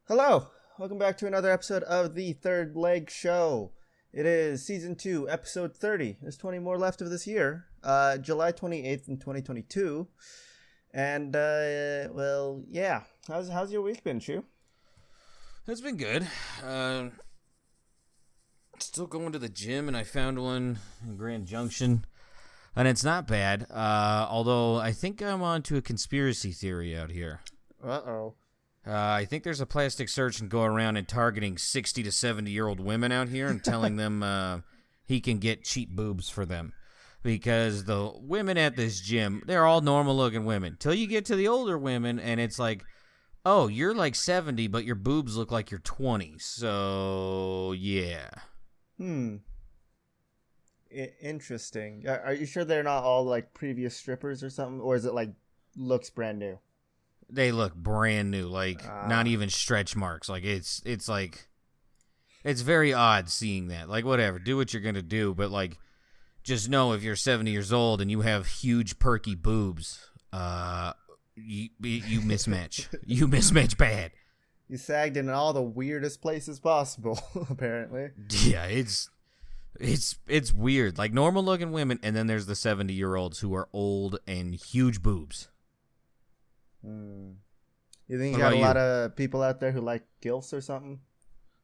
Hello, welcome back to another episode of the Third Leg Show. It is season 2, episode 30. There's 20 more left of this year, July 28th in 2022. And yeah. How's your week been, Shu? It's been good. Still going to the gym, and I found one in Grand Junction, and it's not bad. Although I think I'm onto a conspiracy theory out here. Uh-oh. I think there's a plastic surgeon going around and targeting 60 to 70-year-old women out here and telling them he can get cheap boobs for them. Because the women at this gym, they're all normal-looking women. Till you get to the older women, and it's like, oh, you're like 70, but your boobs look like you're 20. So, yeah. Interesting. Are you sure they're not all, like, previous strippers or something? Or is it, like, looks brand new? They look brand new, like not even stretch marks. Like it's like it's very odd seeing that. Like whatever, do what you're gonna do, but like just know if you're 70 years old and you have huge perky boobs, you mismatch. You mismatch bad. You sagged in all the weirdest places possible, apparently. Yeah, it's weird. Like normal looking women, and then there's the 70-year-olds who are old and huge boobs. You think you got a lot of people out there who like gilfs or something?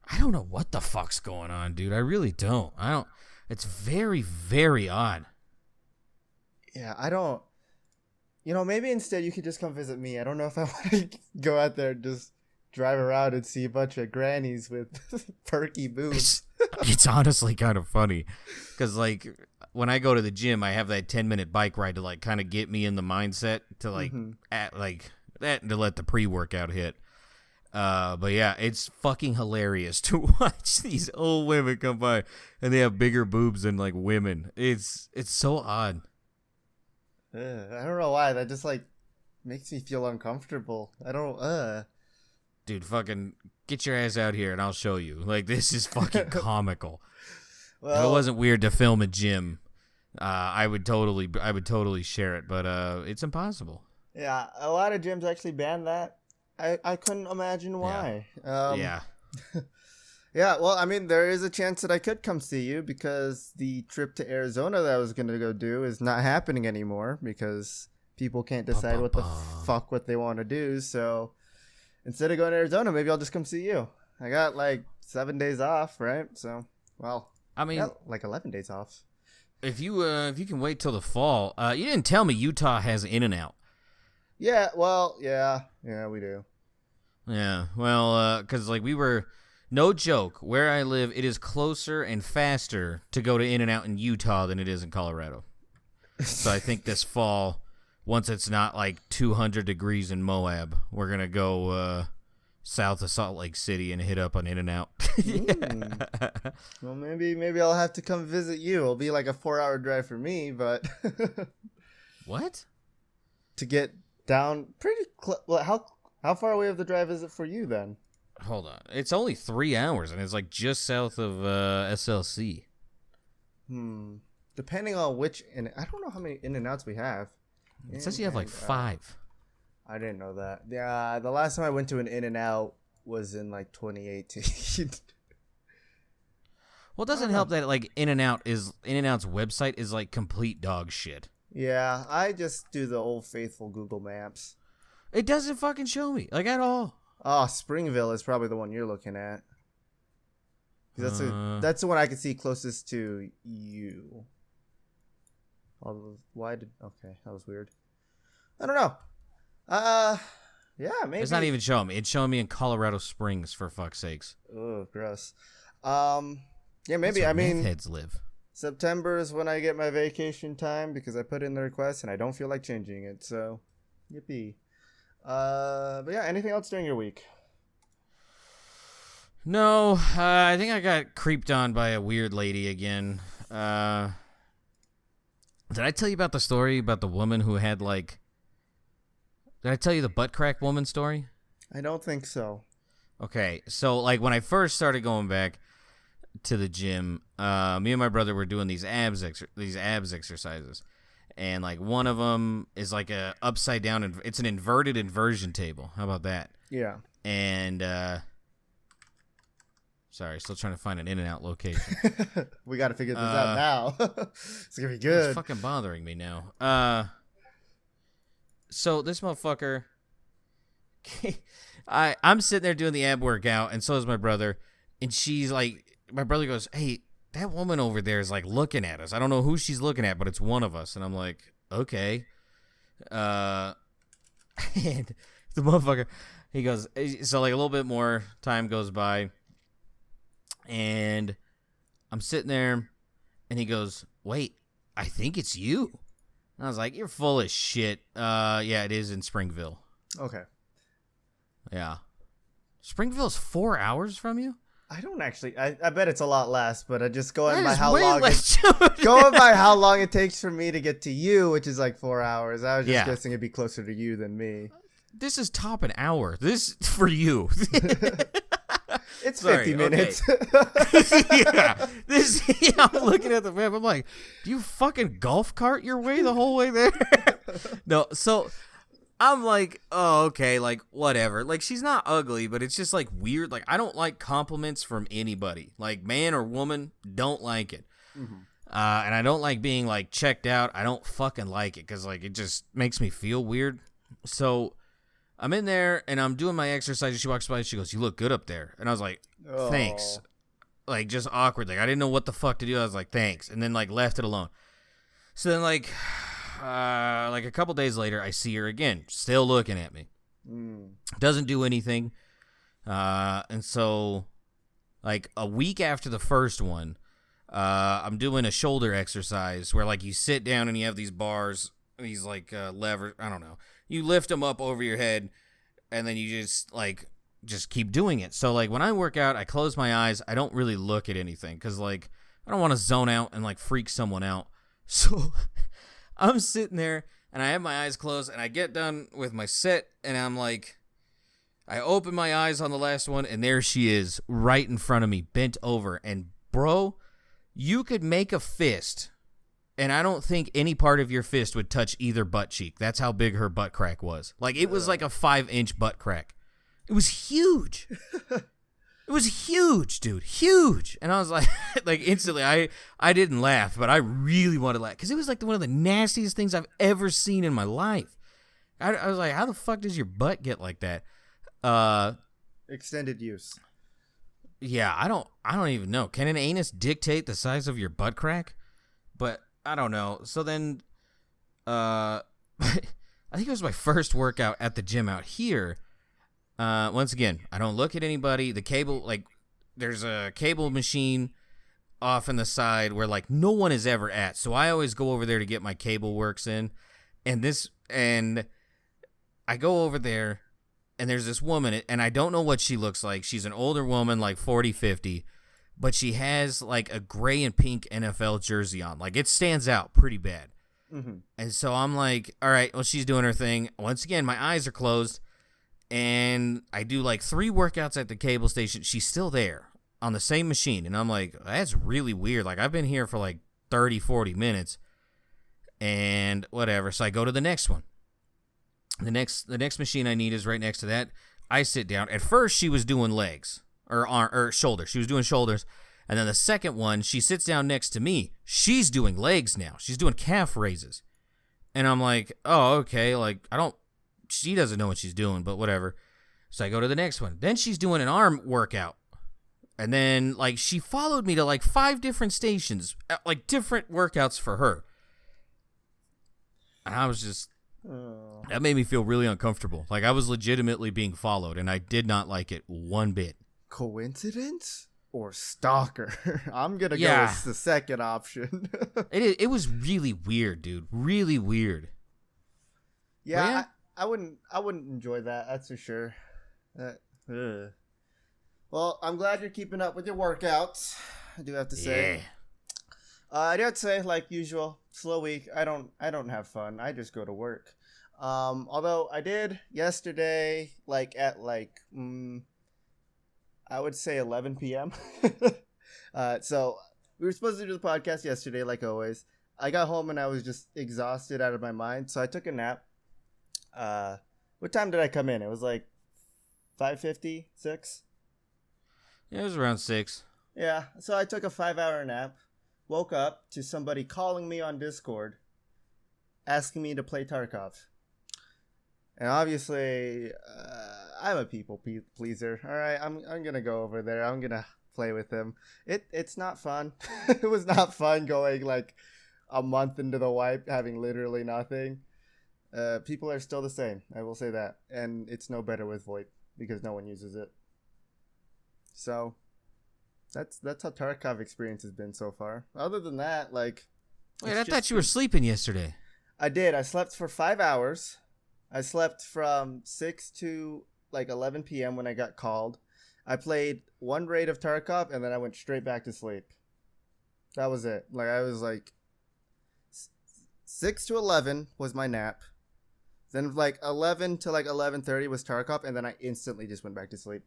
I don't know what the fuck's going on, dude. I really don't. It's very, very odd. Yeah, I don't. Maybe instead you could just come visit me. I don't know if I want to go out there and just drive around and see a bunch of grannies with perky boobs. It's honestly kind of funny. Because, like, when I go to the gym, I have that 10-minute bike ride to, like, kind of get me in the mindset to, like, to let the pre-workout hit. But, yeah, it's fucking hilarious to watch these old women come by, and they have bigger boobs than, like, women. It's so odd. I don't know why. That just, like, makes me feel uncomfortable. I don't, Dude, fucking get your ass out here and I'll show you. Like, this is fucking comical. Well, if it wasn't weird to film a gym, I would totally share it, but it's impossible. Yeah, a lot of gyms actually ban that. I couldn't imagine why. Yeah. Yeah, well, I mean, there is a chance that I could come see you because the trip to Arizona that I was going to go do is not happening anymore because people can't decide what they want to do, so instead of going to Arizona, maybe I'll just come see you. I got like 7 days off, right? So, well, I mean, like 11 days off. If you can wait till the fall, you didn't tell me Utah has In-N-Out. Yeah, well, yeah, we do. Yeah, well, because like we were, no joke, where I live, it is closer and faster to go to In-N-Out in Utah than it is in Colorado. So I think this fall, once it's not like 200 degrees in Moab, we're going to go south of Salt Lake City and hit up on In-N-Out. Well, maybe I'll have to come visit you. It'll be like a 4-hour drive for me, but... What? To get down pretty close. Well, how far away of the drive is it for you then? Hold on. It's only 3 hours, and it's like just south of SLC. Depending on which... And I don't know how many In-N-Outs we have. It says you have like 5. I didn't know that. Yeah, the last time I went to an In-N-Out was in like 2018. Well, it doesn't help that like In-N-Out's website is like complete dog shit. Yeah, I just do the old faithful Google Maps. It doesn't fucking show me like at all. Oh, Springville is probably the one you're looking at. That's the one I can see closest to you. Okay, that was weird. I don't know. Yeah, maybe. It's not even showing me. It's showing me in Colorado Springs, for fuck's sakes. Oh, gross. Yeah, maybe. I mean, heads live. September is when I get my vacation time because I put in the request and I don't feel like changing it. So, yippee. But yeah, anything else during your week? No, I think I got creeped on by a weird lady again. Did I tell you about the story about the woman who had like... Did I tell you the butt crack woman story? I don't think so. Okay, so like when I first started going back to the gym, me and my brother were doing these abs exercises, and like one of them is like a upside down. It's an inverted inversion table. How about that? Yeah. And Sorry, still trying to find an In-N-Out location. We got to figure this out now. It's gonna be good. It's fucking bothering me now. So this motherfucker, I'm sitting there doing the ab workout, and so is my brother, and she's like, my brother goes, "Hey, that woman over there is like looking at us. I don't know who she's looking at, but it's one of us." And I'm like, "Okay." And the motherfucker, he goes, so like a little bit more time goes by, and I'm sitting there, and he goes, "Wait, I think it's you." And I was like, "You're full of shit." Yeah, it is in Springville. Okay. Yeah. Springville's 4 hours from you? I don't actually. I bet it's a lot less, but I just going That by is how way long less. going by how long it takes for me to get to you, which is like 4 hours. I was just Yeah. guessing it'd be closer to you than me. This is top an hour. This for you. It's Sorry, 50 minutes. Yeah. I'm looking at the map. I'm like, do you fucking golf cart your way the whole way there? No, so I'm like, oh, okay, like, whatever. Like, she's not ugly, but it's just, like, weird. Like, I don't like compliments from anybody. Like, man or woman, don't like it. Mm-hmm. And I don't like being, like, checked out. I don't fucking like it because, like, it just makes me feel weird. So I'm in there, and I'm doing my exercise, and she walks by, and she goes, "You look good up there." And I was like, "Thanks." Like, just awkward. Like, I didn't know what the fuck to do. I was like, "Thanks." And then, like, left it alone. So then, like a couple days later, I see her again, still looking at me. Doesn't do anything. And so, like, a week after the first one, I'm doing a shoulder exercise where, like, you sit down and you have these bars, these, like, levers, I don't know. You lift them up over your head, and then you just keep doing it. So, like, when I work out, I close my eyes. I don't really look at anything because, like, I don't want to zone out and, like, freak someone out. So I'm sitting there, and I have my eyes closed, and I get done with my set, and I'm like, I open my eyes on the last one, and there she is right in front of me, bent over. And, bro, you could make a fist, and I don't think any part of your fist would touch either butt cheek. That's how big her butt crack was. Like, it was like a 5-inch butt crack. It was huge. It was huge, dude. Huge. And I was like, like instantly, I didn't laugh, but I really wanted to laugh. Because it was like one of the nastiest things I've ever seen in my life. I was like, how the fuck does your butt get like that? Extended use. Yeah, I don't even know. Can an anus dictate the size of your butt crack? But I don't know. So then, I think it was my first workout at the gym out here. Once again, I don't look at anybody. The cable, like, there's a cable machine off in the side where, like, no one is ever at. So I always go over there to get my cable works in. And I go over there, and there's this woman, and I don't know what she looks like. She's an older woman, like 40, 50, but she has, like, a gray and pink NFL jersey on. Like, it stands out pretty bad. Mm-hmm. And so I'm like, all right, well, she's doing her thing. Once again, my eyes are closed. And I do like 3 workouts at the cable station. She's still there on the same machine. And I'm like, that's really weird. Like, I've been here for like 30, 40 minutes. And whatever. So I go to the next one. The next machine I need is right next to that. I sit down. At first, she was doing legs or shoulders. She was doing shoulders. And then the second one, she sits down next to me. She's doing legs now. She's doing calf raises. And I'm like, oh, okay. Like, she doesn't know what she's doing, but whatever. So I go to the next one. Then she's doing an arm workout. And then, like, she followed me to, like, 5 different stations, like, different workouts for her. And I was just, that made me feel really uncomfortable. Like, I was legitimately being followed, and I did not like it one bit. Coincidence or stalker? I'm going to go with the second option. It was really weird, dude. Really weird. Yeah, I wouldn't enjoy that. That's for sure. Well, I'm glad you're keeping up with your workouts. I do have to say. Yeah. I do have to say, like usual, slow week. I don't have fun. I just go to work. Although I did yesterday, like at I would say 11 p.m. So we were supposed to do the podcast yesterday, like always. I got home and I was just exhausted out of my mind, so I took a nap. What time did I come in? It was like 5:50, 6? Yeah, it was around 6. Yeah, so I took a 5-hour nap, woke up to somebody calling me on Discord, asking me to play Tarkov. And obviously, I'm a people pleaser. All right, I'm gonna go over there. I'm gonna play with him. It's not fun. It was not fun going like a month into the wipe, having literally nothing. People are still the same. I will say that, and it's no better with VoIP because no one uses it. So that's how Tarkov experience has been so far. Other than that, like, wait, I thought you were sleeping yesterday. I did. I slept for 5 hours. I slept from 6 to like 11 p.m. when I got called. I played one raid of Tarkov, and then I went straight back to sleep. That was it. Like, I was like 6 to 11 was my nap. Then like 11 to like 11:30 was Tarkov, and then I instantly just went back to sleep.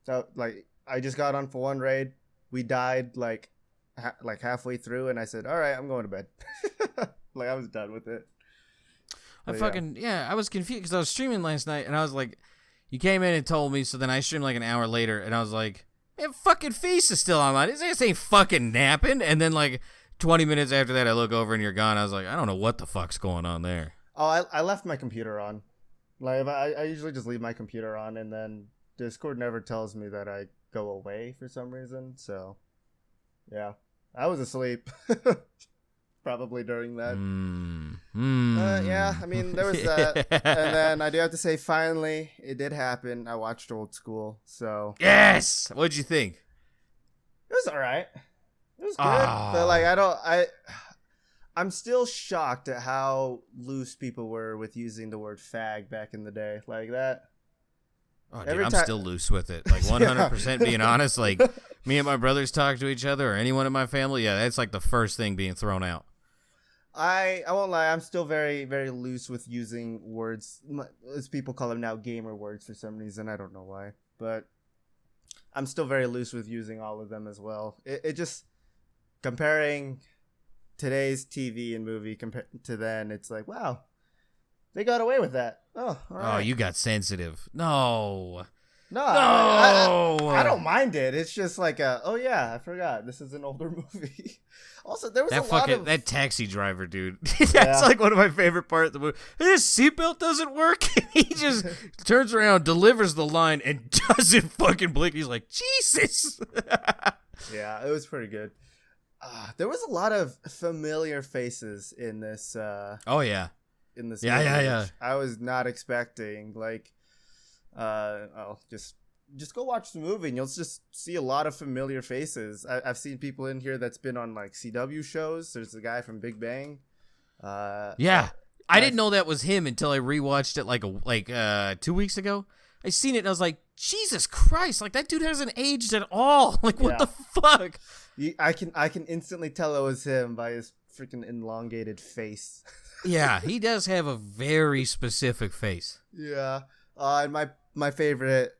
So like I just got on for one raid. We died like halfway through, and I said, "All right, I'm going to bed." Like I was done with it. I was confused because I was streaming last night, and I was like, you came in and told me, so then I streamed like an hour later, and I was like, man, fucking Feast is still online. This ain't fucking napping. And then like 20 minutes after that, I look over and you're gone. I was like, I don't know what the fuck's going on there. Oh, I left my computer on. Like I usually just leave my computer on, and then Discord never tells me that I go away for some reason. So, yeah, I was asleep. Probably during that. Yeah, I mean, there was that. And then I do have to say, finally, it did happen. I watched Old School, so. Yes! What'd you think? It was all right. It was good. But, like, I'm still shocked at how loose people were with using the word fag back in the day. Like that. Oh, dude, I'm still loose with it. Like 100% being honest. Like, me and my brothers talk to each other or anyone in my family. Yeah, that's like the first thing being thrown out. I won't lie. I'm still very, very loose with using words, as people call them now, gamer words for some reason. I don't know why. But I'm still very loose with using all of them as well. It just, comparing today's TV and movie compared to then, it's like, wow, they got away with that. Oh, all right. Oh, you got sensitive. No. I don't mind it. It's just like oh yeah, I forgot. This is an older movie. Also, there was that taxi driver, dude. That's like one of my favorite parts of the movie. His seatbelt doesn't work. He just turns around, delivers the line, and doesn't fucking blink. He's like, Jesus. Yeah, it was pretty good. There was a lot of familiar faces in this. Oh yeah. In this. Yeah. I was not expecting. Like, just go watch the movie and you'll just see a lot of familiar faces. I've seen people in here that's been on like CW shows. There's a guy from Big Bang. Yeah, I didn't know that was him until I rewatched it like 2 weeks ago. I seen it and I was like, Jesus Christ! Like that dude hasn't aged at all. Like what the fuck? I can instantly tell it was him by his freaking elongated face. Yeah, he does have a very specific face. Yeah. And my favorite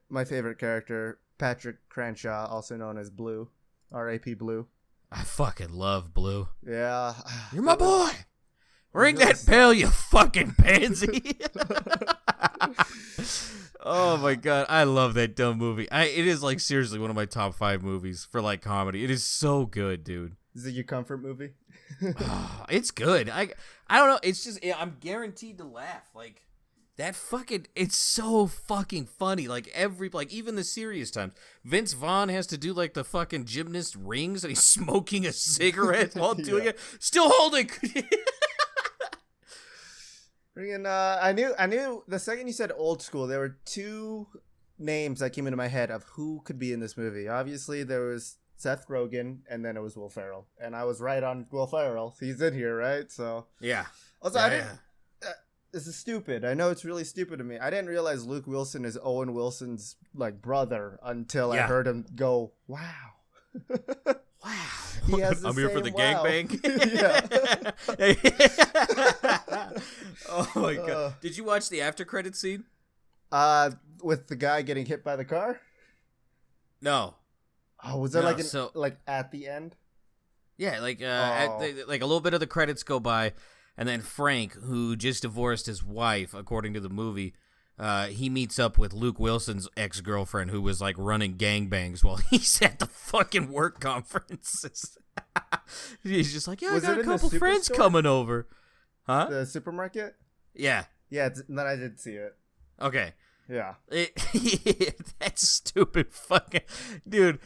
character, Patrick Cranshaw, also known as Blue, R.A.P. Blue. I fucking love Blue. Yeah. You're my boy. Ring that bell, you fucking pansy. Oh my god, I love that dumb movie. It is like seriously one of my top 5 movies for like comedy. It is so good, dude. Is it your comfort movie? It's good. I don't know. It's just I'm guaranteed to laugh. Like. That it's so fucking funny. Like even the serious times. Vince Vaughn has to do like the fucking gymnast rings and he's smoking a cigarette while doing it. Still holding. I knew the second you said Old School, there were 2 names that came into my head of who could be in this movie. Obviously there was Seth Rogen and then it was Will Ferrell. And I was right on Will Ferrell. He's in here, right? So yeah. Also, I didn't. This is stupid. I know it's really stupid to me. I didn't realize Luke Wilson is Owen Wilson's like brother until I heard him go, "Wow, wow." He has the I'm here for the gangbang. Oh my god! Did you watch the after credit scene? With the guy getting hit by the car. No. Oh, was that like at the end? Yeah, like like a little bit of the credits go by. And then Frank, who just divorced his wife, according to the movie, he meets up with Luke Wilson's ex-girlfriend who was like running gangbangs while he's at the fucking work conferences. He's just like, yeah, I got a couple friends coming over. Huh? The supermarket? Yeah. Yeah, then I did see it. Okay. Yeah. That's stupid fucking... Dude,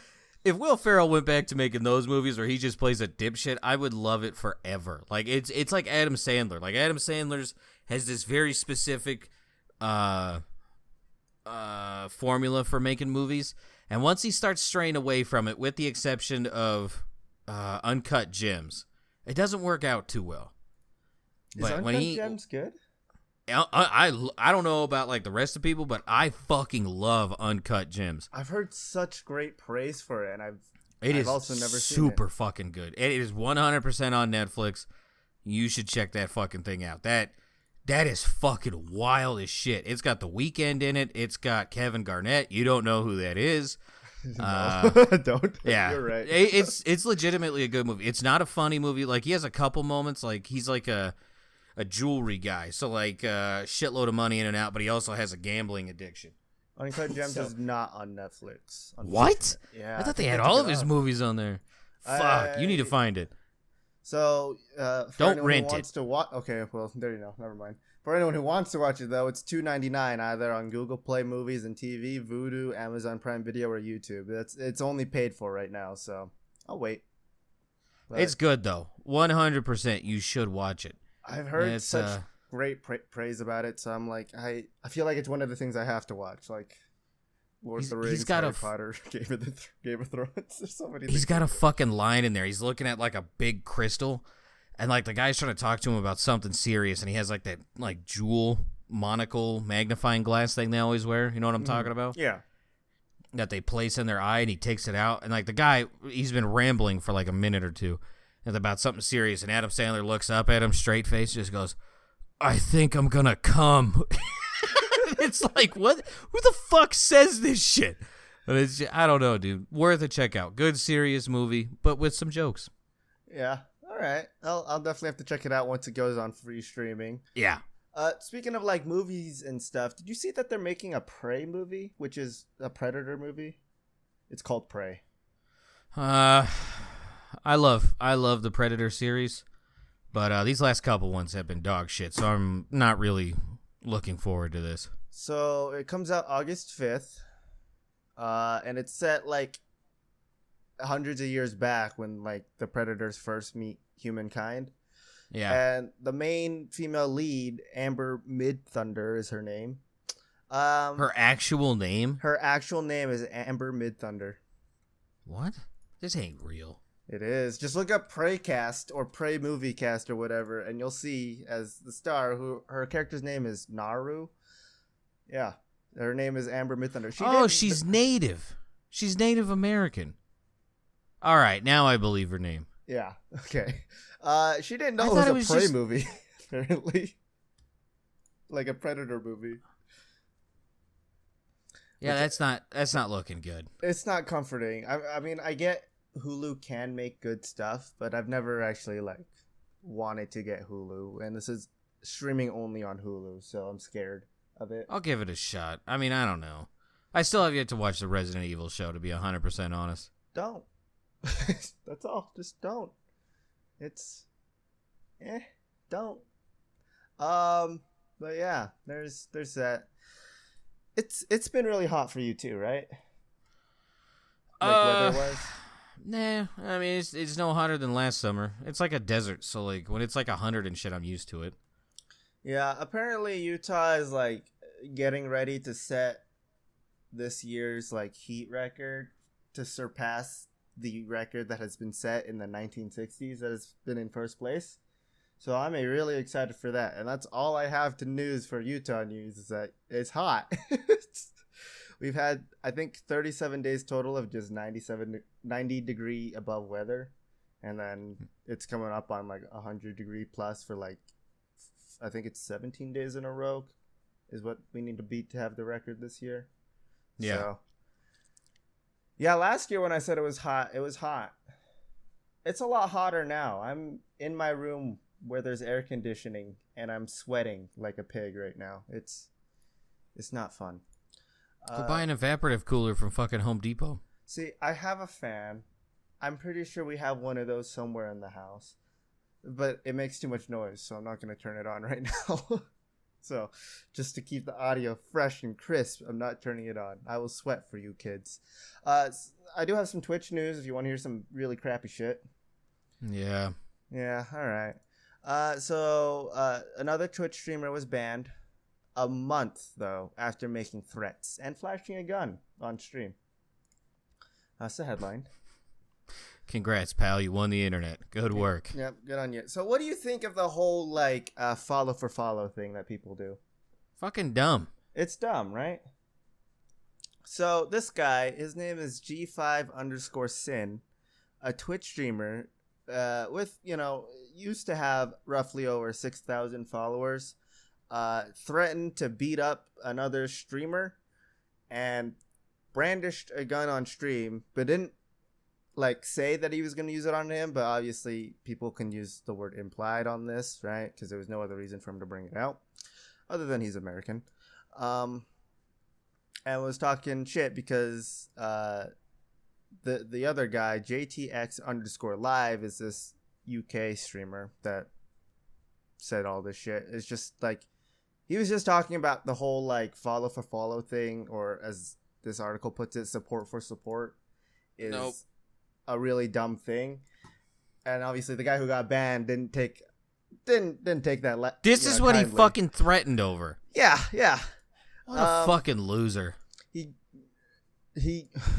if Will Ferrell went back to making those movies where he just plays a dipshit, I would love it forever. Like, it's like Adam Sandler. Like, Adam Sandler's has this very specific formula for making movies. And once he starts straying away from it, with the exception of Uncut Gems, it doesn't work out too well. Is Uncut Gems good? I don't know about like the rest of people, but I fucking love Uncut Gems. I've heard such great praise for it, and I've also never seen it. Super fucking good. It is 100% on Netflix. You should check that fucking thing out. That is fucking wild as shit. It's got The Weeknd in it. It's got Kevin Garnett. You don't know who that is. No, don't. Yeah, you're right. It's legitimately a good movie. It's not a funny movie. Like, he has a couple moments. Like, he's like a jewelry guy, so like shitload of money in and out, but he also has a gambling addiction. Uncut Gems is not on Netflix. What? Yeah, I thought they had all of his movies on there. Fuck, you need to find it. So don't rent it. Okay, well there you go. Never mind. For anyone who wants to watch it though, it's $2.99 either on Google Play Movies and TV, Vudu, Amazon Prime Video, or YouTube. It's only paid for right now, so I'll wait. But it's good though. 100%. You should watch it. I've heard such great praise about it, so I'm like, I feel like it's one of the things I have to watch, like Lord of the Rings, Harry Potter, Game of Thrones. There's so many. He's got a fucking line in there. He's looking at like a big crystal, and like the guy's trying to talk to him about something serious, and he has like that like jewel monocle magnifying glass thing they always wear. You know what I'm talking about? Yeah. That they place in their eye, and he takes it out, and like the guy, he's been rambling for like a minute or two. And about something serious, and Adam Sandler looks up at him, straight face, just goes, "I think I'm gonna come." It's like, what? Who the fuck says this shit? But it's just, I don't know, dude. Worth a check out. Good, serious movie, but with some jokes. Yeah. All right. I'll definitely have to check it out once it goes on free streaming. Yeah. Speaking of like movies and stuff, did you see that they're making a Prey movie, which is a Predator movie? It's called Prey. I love the Predator series, but these last couple ones have been dog shit, so I'm not really looking forward to this. So it comes out August 5th, and it's set like hundreds of years back when like the Predators first meet humankind. Yeah. And the main female lead, Amber Midthunder is her name. Her actual name? Her actual name is Amber Midthunder. What? This ain't real. It is. Just look up Prey cast or Prey movie cast or whatever, and you'll see as the star who her character's name is Naru. Yeah, her name is Amber Midthunder. She's native. She's Native American. All right, now I believe her name. Yeah. Okay. She didn't know it was a Prey movie. Apparently, like a Predator movie. Yeah, that's not looking good. It's not comforting. I mean, I get Hulu can make good stuff, but I've never actually like wanted to get Hulu, and this is streaming only on Hulu, so I'm scared of it. I'll give it a shot. I mean, I don't know. I still have yet to watch the Resident Evil show, to be 100% honest. Don't. That's all. Just don't. It's don't. But yeah, there's that. It's been really hot for you too, right? Like weather-wise? Nah, I mean, it's no hotter than last summer. It's like a desert, so like when it's like 100 and shit, I'm used to it. Yeah, apparently Utah is like getting ready to set this year's like heat record to surpass the record that has been set in the 1960s that has been in first place. So I'm really excited for that. And that's all I have to news for Utah news is that it's hot. We've had, I think, 37 days total of just 90 degree above weather. And then it's coming up on like 100 degree plus for like, I think it's 17 days in a row is what we need to beat to have the record this year. Yeah. So, yeah, last year when I said it was hot, it was hot. It's a lot hotter now. I'm in my room where there's air conditioning and I'm sweating like a pig right now. It's It's not fun. Go buy an evaporative cooler from fucking Home Depot. See, I have a fan. I'm pretty sure we have one of those somewhere in the house. But it makes too much noise, so I'm not going to turn it on right now. So, just to keep the audio fresh and crisp, I'm not turning it on. I will sweat for you kids. I do have some Twitch news if you want to hear some really crappy shit. Yeah. Yeah, alright. So, another Twitch streamer was banned a month, though, after making threats and flashing a gun on stream. That's the headline. Congrats, pal. You won the internet. Good work. Yep, good on you. So what do you think of the whole, like, follow for follow thing that people do? Fucking dumb. It's dumb, right? So this guy, his name is G5_Sin, a Twitch streamer with, used to have roughly over 6,000 followers, threatened to beat up another streamer and brandished a gun on stream, but didn't say that he was going to use it on him, but obviously people can use the word implied on this, right? Because there was no other reason for him to bring it out other than he's American. And was talking shit because the other guy, JTX_live, is this UK streamer that said all this shit. It's just he was just talking about the whole follow for follow thing, or as this article puts it, support for support is a really dumb thing. And obviously the guy who got banned didn't take that. This is what kindly. He fucking threatened over. Yeah. What a fucking loser.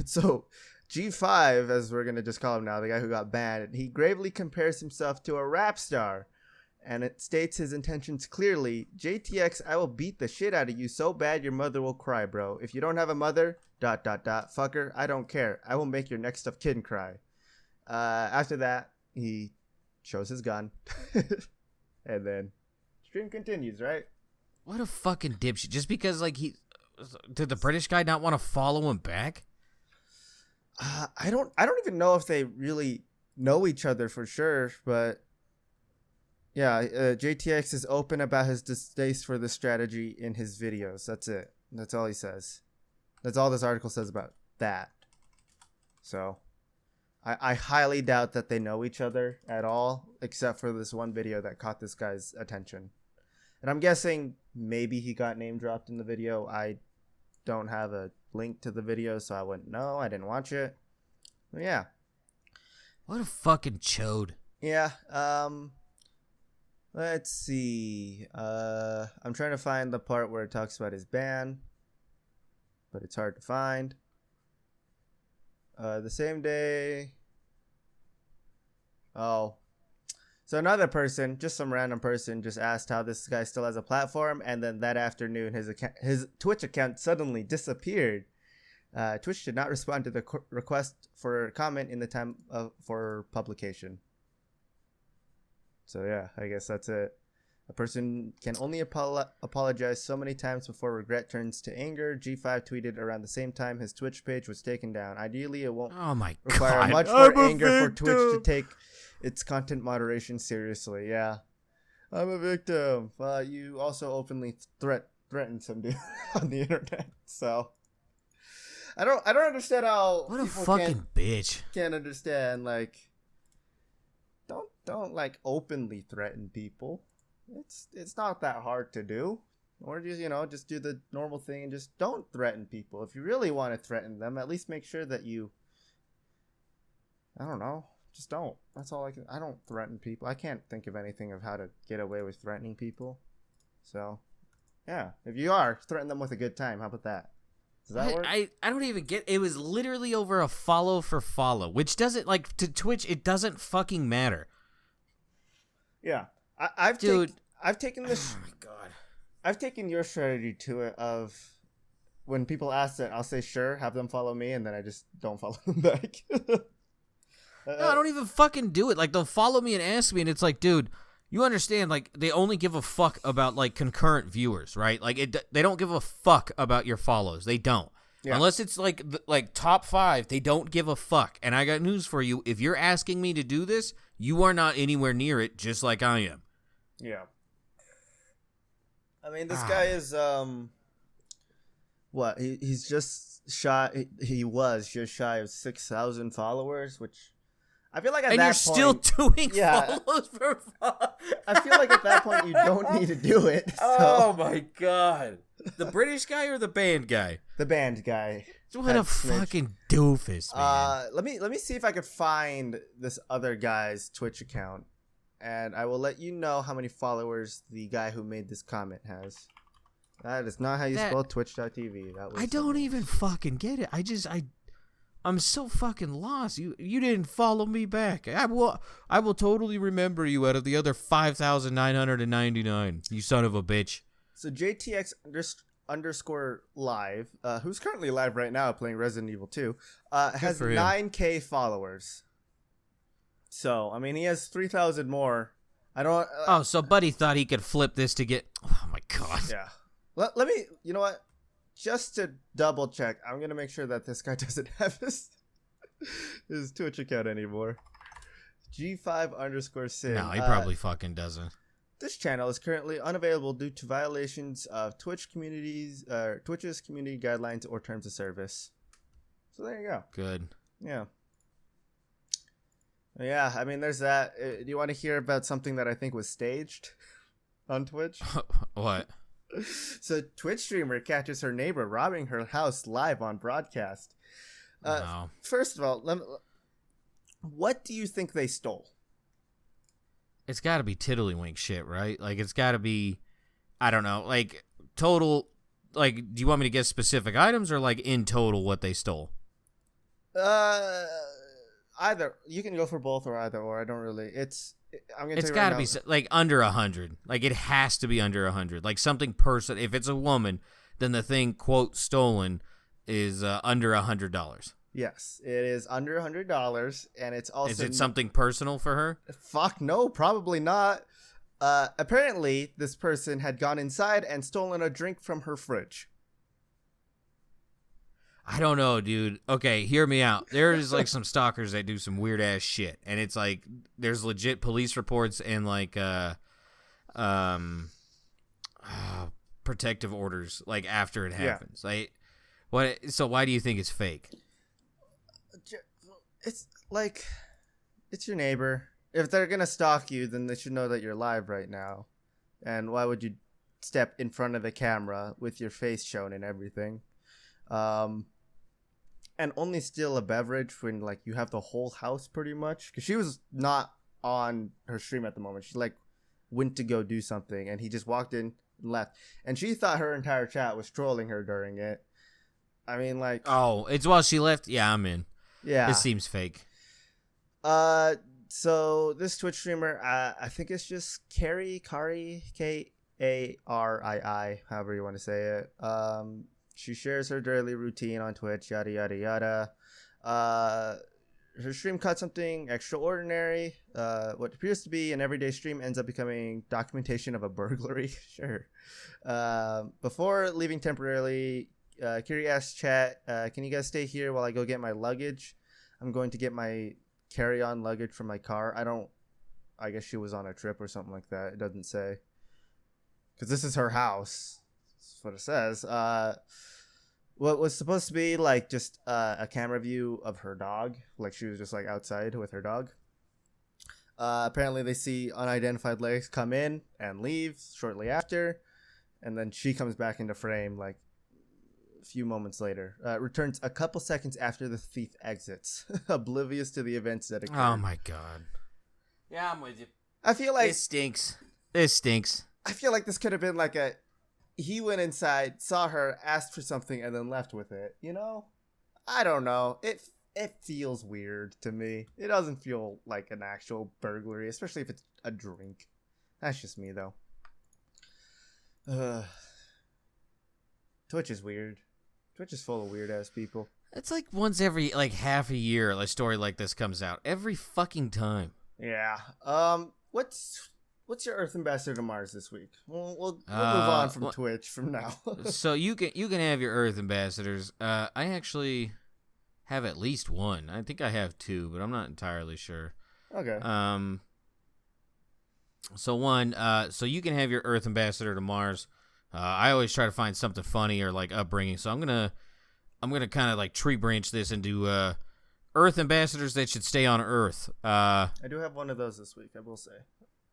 So G5, as we're gonna just call him now, the guy who got banned, he gravely compares himself to a rap star, and it states his intentions clearly. JTX, I will beat the shit out of you so bad your mother will cry, bro. If you don't have a mother, ... fucker, I don't care. I will make your next of kin cry. After that, he shows his gun, and then stream continues. Right? What a fucking dipshit! Just because did the British guy not want to follow him back? I don't even know if they really know each other for sure, but yeah, JTX is open about his distaste for the strategy in his videos. That's it. That's all he says. That's all this article says about that. So I highly doubt that they know each other at all, except for this one video that caught this guy's attention. And I'm guessing maybe he got name dropped in the video. I don't have a link to the video, so I wouldn't know. I didn't watch it. But yeah. What a fucking chode. Yeah. Let's see. I'm trying to find the part where it talks about his ban, but it's hard to find. The same day. Oh. So another person, just some random person, just asked how this guy still has a platform, and then that afternoon his Twitch account suddenly disappeared. Twitch did not respond to the request for comment in the time for publication. So yeah, I guess that's it. A person can only apologize so many times before regret turns to anger. G5 tweeted around the same time his Twitch page was taken down. Ideally, it won't require much more anger for Twitch to take its content moderation seriously. Yeah, I'm a victim. You also openly threatened some dude on the internet. So I don't understand how what a fucking bitch can't understand don't openly threaten people. It's not that hard to do. Or just do the normal thing and just don't threaten people. If you really want to threaten them, at least make sure that I don't know, just don't. That's all I don't threaten people. I can't think of anything of how to get away with threatening people. So, yeah, if you are, threaten them with a good time. How about that? Does that work? I don't even get it. Was literally over a follow for follow, which doesn't to Twitch, it doesn't fucking matter. Yeah. I've taken this. Oh my god! I've taken your strategy to it of when people ask it, I'll say sure, have them follow me, and then I just don't follow them back. No, I don't even fucking do it. They'll follow me and ask me, and it's dude, you understand? They only give a fuck about concurrent viewers, right? They don't give a fuck about your follows. They don't. Yeah. Unless it's top 5, they don't give a fuck. And I got news for you. If you're asking me to do this, you are not anywhere near it, just like I am. Yeah. I mean, this guy is what he's just shy. He was just shy of 6,000 followers, which I feel like at and that you're point, still doing follows for I feel like at that point you don't need to do it. So. Oh my god. The British guy or the band guy? The band guy. What a fucking doofus, man. Let me see if I could find this other guy's Twitch account, and I will let you know how many followers the guy who made this comment has. That is not how you spell Twitch.tv. I don't even fucking get it. I'm so fucking lost. You didn't follow me back. I will totally remember you out of the other 5,999. You son of a bitch. So JTX _ live, who's currently live right now playing Resident Evil 2, has 9K followers. So I mean, he has 3,000 more. I don't. So Buddy thought he could flip this to get. Oh my god. Yeah. Let me. You know what? Just to double check, I'm gonna make sure that this guy doesn't have his Twitch account anymore. G5 _ Sin. No, he probably fucking doesn't. This channel is currently unavailable due to violations of Twitch's community guidelines or terms of service. So there you go. Good. Yeah. Yeah, I mean, there's that. Do you want to hear about something that I think was staged on Twitch? What? So Twitch streamer catches her neighbor robbing her house live on broadcast. No. First of all, what do you think they stole? It's got to be tiddlywink shit, right? Like, it's got to be, I don't know, like, total, like, do you want me to guess specific items or, like, in total what they stole? Either. You can go for both or either or. I don't really. It's got to be, like, under 100. Like, it has to be under 100. Like, something person, if it's a woman, then the thing, quote, stolen is under $100. Yes, it is under $100, and it's also... Is it something personal for her? Fuck no, probably not. Apparently, this person had gone inside and stolen a drink from her fridge. I don't know, dude. Okay, hear me out. There's, like, some stalkers that do some weird-ass shit, and it's, like, there's legit police reports and, like, protective orders, like, after it happens. Yeah. Like, so why do you think it's fake? It's like, it's your neighbor. If they're gonna stalk you, then they should know that you're live right now. And why would you step in front of the camera with your face shown and everything? And only steal a beverage when, like, you have the whole house pretty much. Because she was not on her stream at the moment. She, like, went to go do something, and he just walked in and left. And she thought her entire chat was trolling her during it. I mean, like... Oh, it's while she left? Yeah, I'm in. Yeah. It seems fake. So this Twitch streamer, I think it's just Kari, Karii, however you want to say it. She shares her daily routine on Twitch, yada, yada, yada. Her stream caught something extraordinary. What appears to be an everyday stream ends up becoming documentation of a burglary. Sure. Before leaving temporarily, Kiri asked chat, can you guys stay here while I go get my luggage? I'm going to get my carry-on luggage from my car. I guess she was on a trip or something like that. It doesn't say. Because this is her house. That's what it says. What was supposed to be like just a camera view of her dog. Like she was just like outside with her dog. Apparently they see unidentified legs come in and leave shortly after. And then she comes back into frame like a few moments later. Returns a couple seconds after the thief exits. Oblivious to the events that occurred. Oh my god. Yeah, I'm with you. I feel like... This stinks. I feel like this could have been like a... He went inside, saw her, asked for something, and then left with it. You know? I don't know. It feels weird to me. It doesn't feel like an actual burglary, especially if it's a drink. That's just me, though. Twitch is weird. Twitch is full of weird-ass people. It's like once every, like, half a year a story like this comes out. Every fucking time. Yeah. What's your Earth Ambassador to Mars this week? We'll move on from Twitch from now. So you can have your Earth Ambassadors. I actually have at least one. I think I have two, but I'm not entirely sure. Okay. So one, so you can have your Earth Ambassador to Mars. I always try to find something funny or like upbringing, so I'm gonna kind of like tree branch this into Earth ambassadors that should stay on Earth. I do have one of those this week, I will say.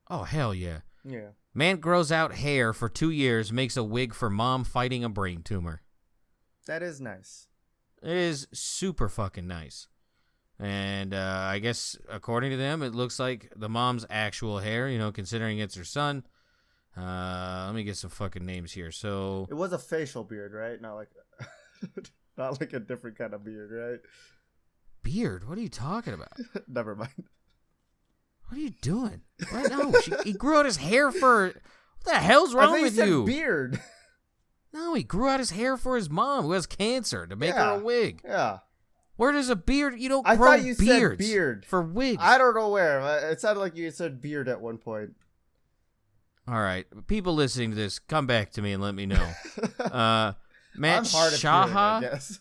Oh, hell yeah. Yeah. Man grows out hair for 2 years, makes a wig for mom fighting a brain tumor. That is nice. It is super fucking nice. And I guess, according to them, it looks like the mom's actual hair, considering it's her son. Let me get some fucking names here. So it was a facial beard, right? Not like a different kind of beard, right? Beard? What are you talking about? Never mind. What are you doing? Right now, he grew out his hair for... What the hell's wrong with you? Beard. No, he grew out his hair for his mom, who has cancer, to make her a wig. Yeah. Where does a beard... You don't I grow thought you beards said beard for wigs. I don't know where. It sounded like you said beard at one point. All right. People listening to this, come back to me and let me know. Matt Shaha, I guess.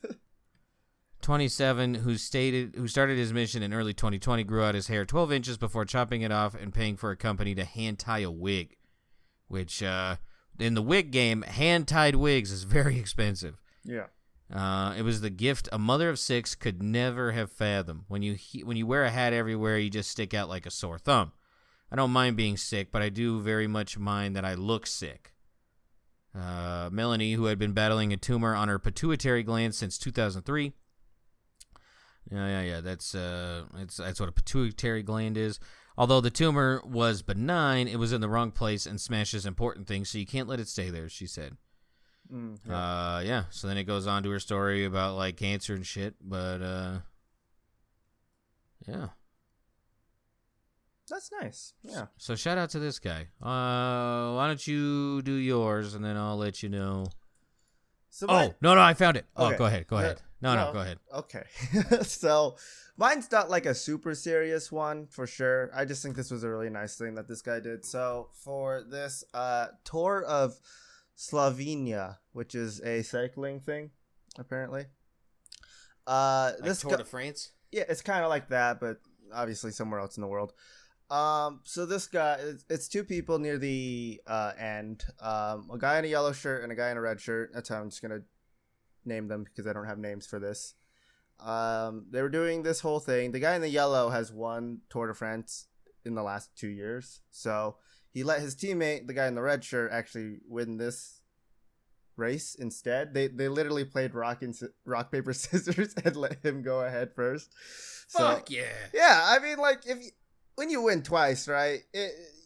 27, who started his mission in early 2020, grew out his hair 12 inches before chopping it off and paying for a company to hand-tie a wig, which, in the wig game, hand-tied wigs is very expensive. Yeah. It was the gift a mother of 6 could never have fathomed. When you wear a hat everywhere, you just stick out like a sore thumb. I don't mind being sick, but I do very much mind that I look sick. Melanie, who had been battling a tumor on her pituitary gland since 2003. Yeah. That's what a pituitary gland is. Although the tumor was benign, it was in the wrong place and smashes important things, so you can't let it stay there, she said. Yeah. So then it goes on to her story about like cancer and shit, but yeah. That's nice. Yeah. So shout out to this guy. Why don't you do yours and then I'll let you know. So no, I found it. Okay. Oh, go ahead. No, go ahead. Okay. So mine's not like a super serious one for sure. I just think this was a really nice thing that this guy did. So for this tour of Slovenia, which is a cycling thing, apparently. This Tour de France? Yeah, it's kind of like that, but obviously somewhere else in the world. So this guy, it's two people near the end. A guy in a yellow shirt and a guy in a red shirt. That's how I'm just gonna name them because I don't have names for this. They were doing this whole thing. The guy in the yellow has won Tour de France in the last 2 years. So he let his teammate, the guy in the red shirt, actually win this race instead. They literally played rock, paper, scissors and let him go ahead first. Fuck yeah. Yeah, I mean, like, when you win twice, right,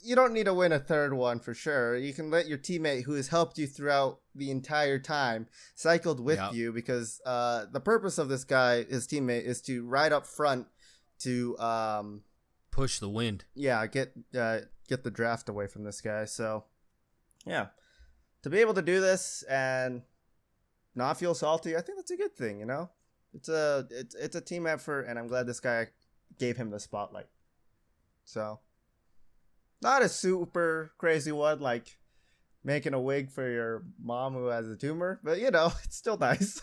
you don't need to win a third one for sure. You can let your teammate, who has helped you throughout the entire time, cycled with you, because the purpose of this guy, his teammate, is to ride up front to push the wind. Yeah, get the draft away from this guy. So, yeah, to be able to do this and not feel salty, I think that's a good thing. It's a team effort, and I'm glad this guy gave him the spotlight. So, not a super crazy one like making a wig for your mom who has a tumor, but it's still nice.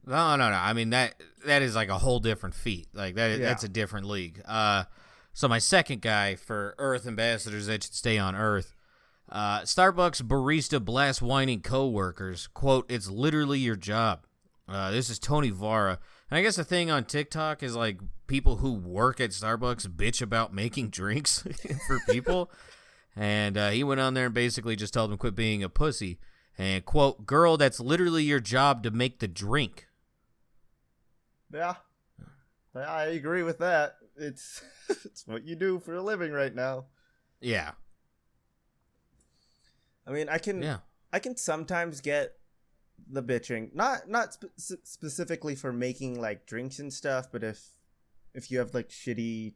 No. I mean that is like a whole different feat. Like that's a different league. So my second guy for Earth ambassadors that should stay on Earth. Starbucks barista blast whining coworkers. Quote, "It's literally your job." This is Tony Vara. And I guess the thing on TikTok is like people who work at Starbucks bitch about making drinks for people. And he went on there and basically just told them quit being a pussy. And quote, "Girl, that's literally your job to make the drink." Yeah, I agree with that. It's what you do for a living right now. Yeah. I mean, I can sometimes get the bitching, not specifically for making like drinks and stuff, but if you have like shitty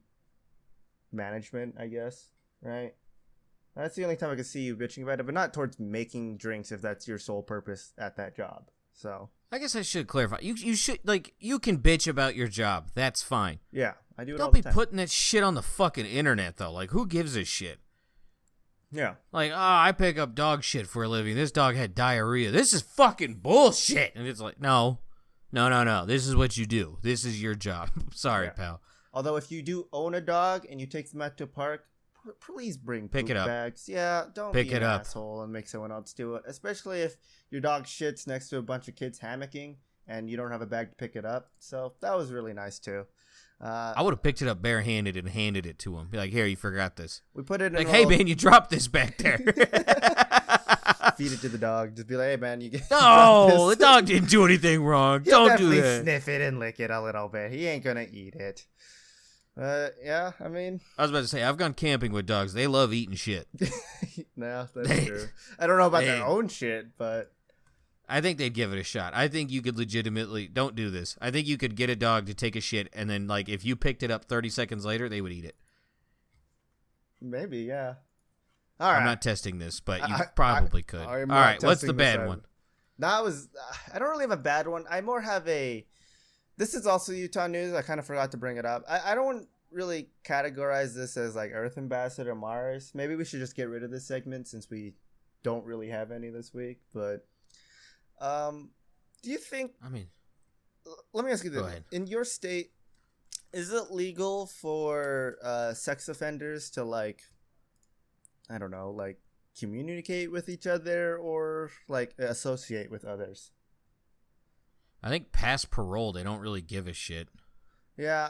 management, I guess, right? That's the only time I can see you bitching about it, but not towards making drinks if that's your sole purpose at that job. So I guess I should clarify. You should, like, you can bitch about your job. That's fine. Yeah, I do it Don't all the be time. putting that shit on the fucking internet, though. Like, who gives a shit? Yeah. Like, I pick up dog shit for a living. This dog had diarrhea. This is fucking bullshit. And it's like, no. This is what you do. This is your job. Sorry, pal. Although if you do own a dog and you take them out to a park, please bring Pick poop it up. bags. Yeah, don't Pick be it an up. asshole and make someone else do it. Especially if your dog shits next to a bunch of kids hammocking and you don't have a bag to pick it up. So that was really nice too. I would have picked it up barehanded and handed it to him. Be like, here, you forgot this. We put it in Like, hey, man, you dropped this back there. Feed it to the dog. Just be like, hey, man, you get. No, the dog didn't do anything wrong. He'll Don't do definitely that. sniff it and lick it a little bit. He ain't gonna eat it. Yeah, I mean. I was about to say, I've gone camping with dogs. They love eating shit. No, that's true. I don't know about Hey. their own shit, but. I think they'd give it a shot. I think you could legitimately, don't do this. I think you could get a dog to take a shit, and then, like, if you picked it up 30 seconds later, they would eat it. Maybe, yeah. All right. I'm not testing this, but you probably could. All I'm right, not what's the testing bad this one? That was. I don't really have a bad one. I more have a. This is also Utah news. I kind of forgot to bring it up. I don't really categorize this as like Earth Ambassador Mars. Maybe we should just get rid of this segment since we don't really have any this week. But, do you think? I mean, Let me ask you this: Go ahead. in your state, is it legal for sex offenders to like, I don't know, like communicate with each other or like associate with others? I think past parole, they don't really give a shit. Yeah,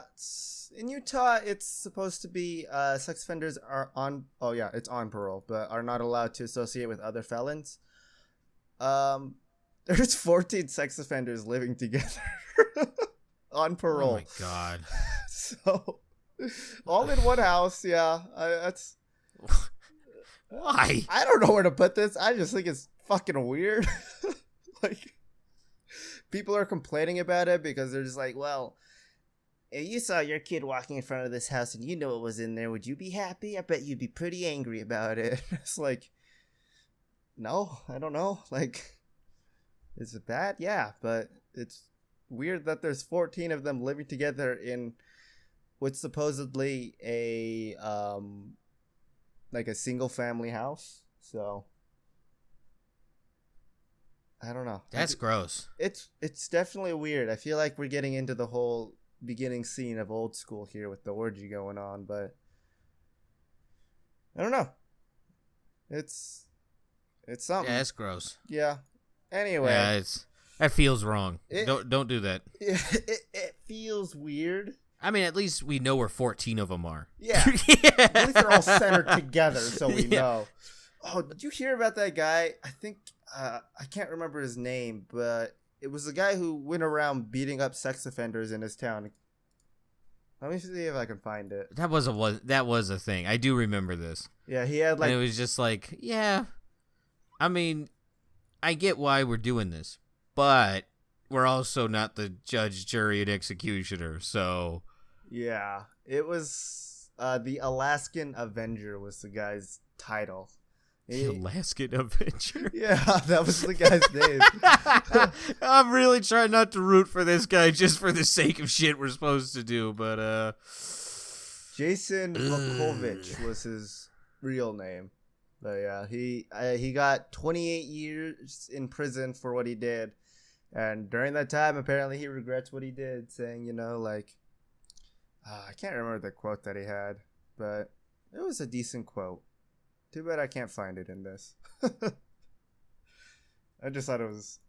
in Utah, it's supposed to be sex offenders are on. Oh yeah, it's on parole, but are not allowed to associate with other felons. There's 14 sex offenders living together on parole. Oh my god! So, all in one house. Yeah, that's. Why? I don't know where to put this. I just think it's fucking weird. Like, people are complaining about it because they're just like, well, if you saw your kid walking in front of this house and you know what was in there, would you be happy? I bet you'd be pretty angry about it. It's like, no, I don't know. Like, is it bad? Yeah, but it's weird that there's 14 of them living together in what's supposedly a like a single family house. So I don't know. That's gross. It's definitely weird. I feel like we're getting into the whole beginning scene of Old School here with the orgy going on, but I don't know. It's something. Yeah, it's gross. Yeah. Anyway. Yeah, that feels wrong. It- Don't do that. It feels weird. I mean, at least we know where 14 of them are. Yeah. At least they're all centered together, so we Yeah. know. Oh, did you hear about that guy? I think I can't remember his name, but it was the guy who went around beating up sex offenders in his town. Let me see if I can find it. That was a thing. I do remember this. Yeah, he had like And it was just like, yeah. I mean, I get why we're doing this, but we're also not the judge, jury, and executioner, so. yeah, it was the Alaskan Avenger was the guy's title. The Alaskan Avenger. Yeah, that was the guy's name. I'm really trying not to root for this guy just for the sake of shit we're supposed to do, but Jason Vukovich was his real name. But yeah, he got 28 years in prison for what he did. And during that time, apparently he regrets what he did, saying, you know, like, I can't remember the quote that he had, but it was a decent quote. Too bad I can't find it in this. I just thought it was...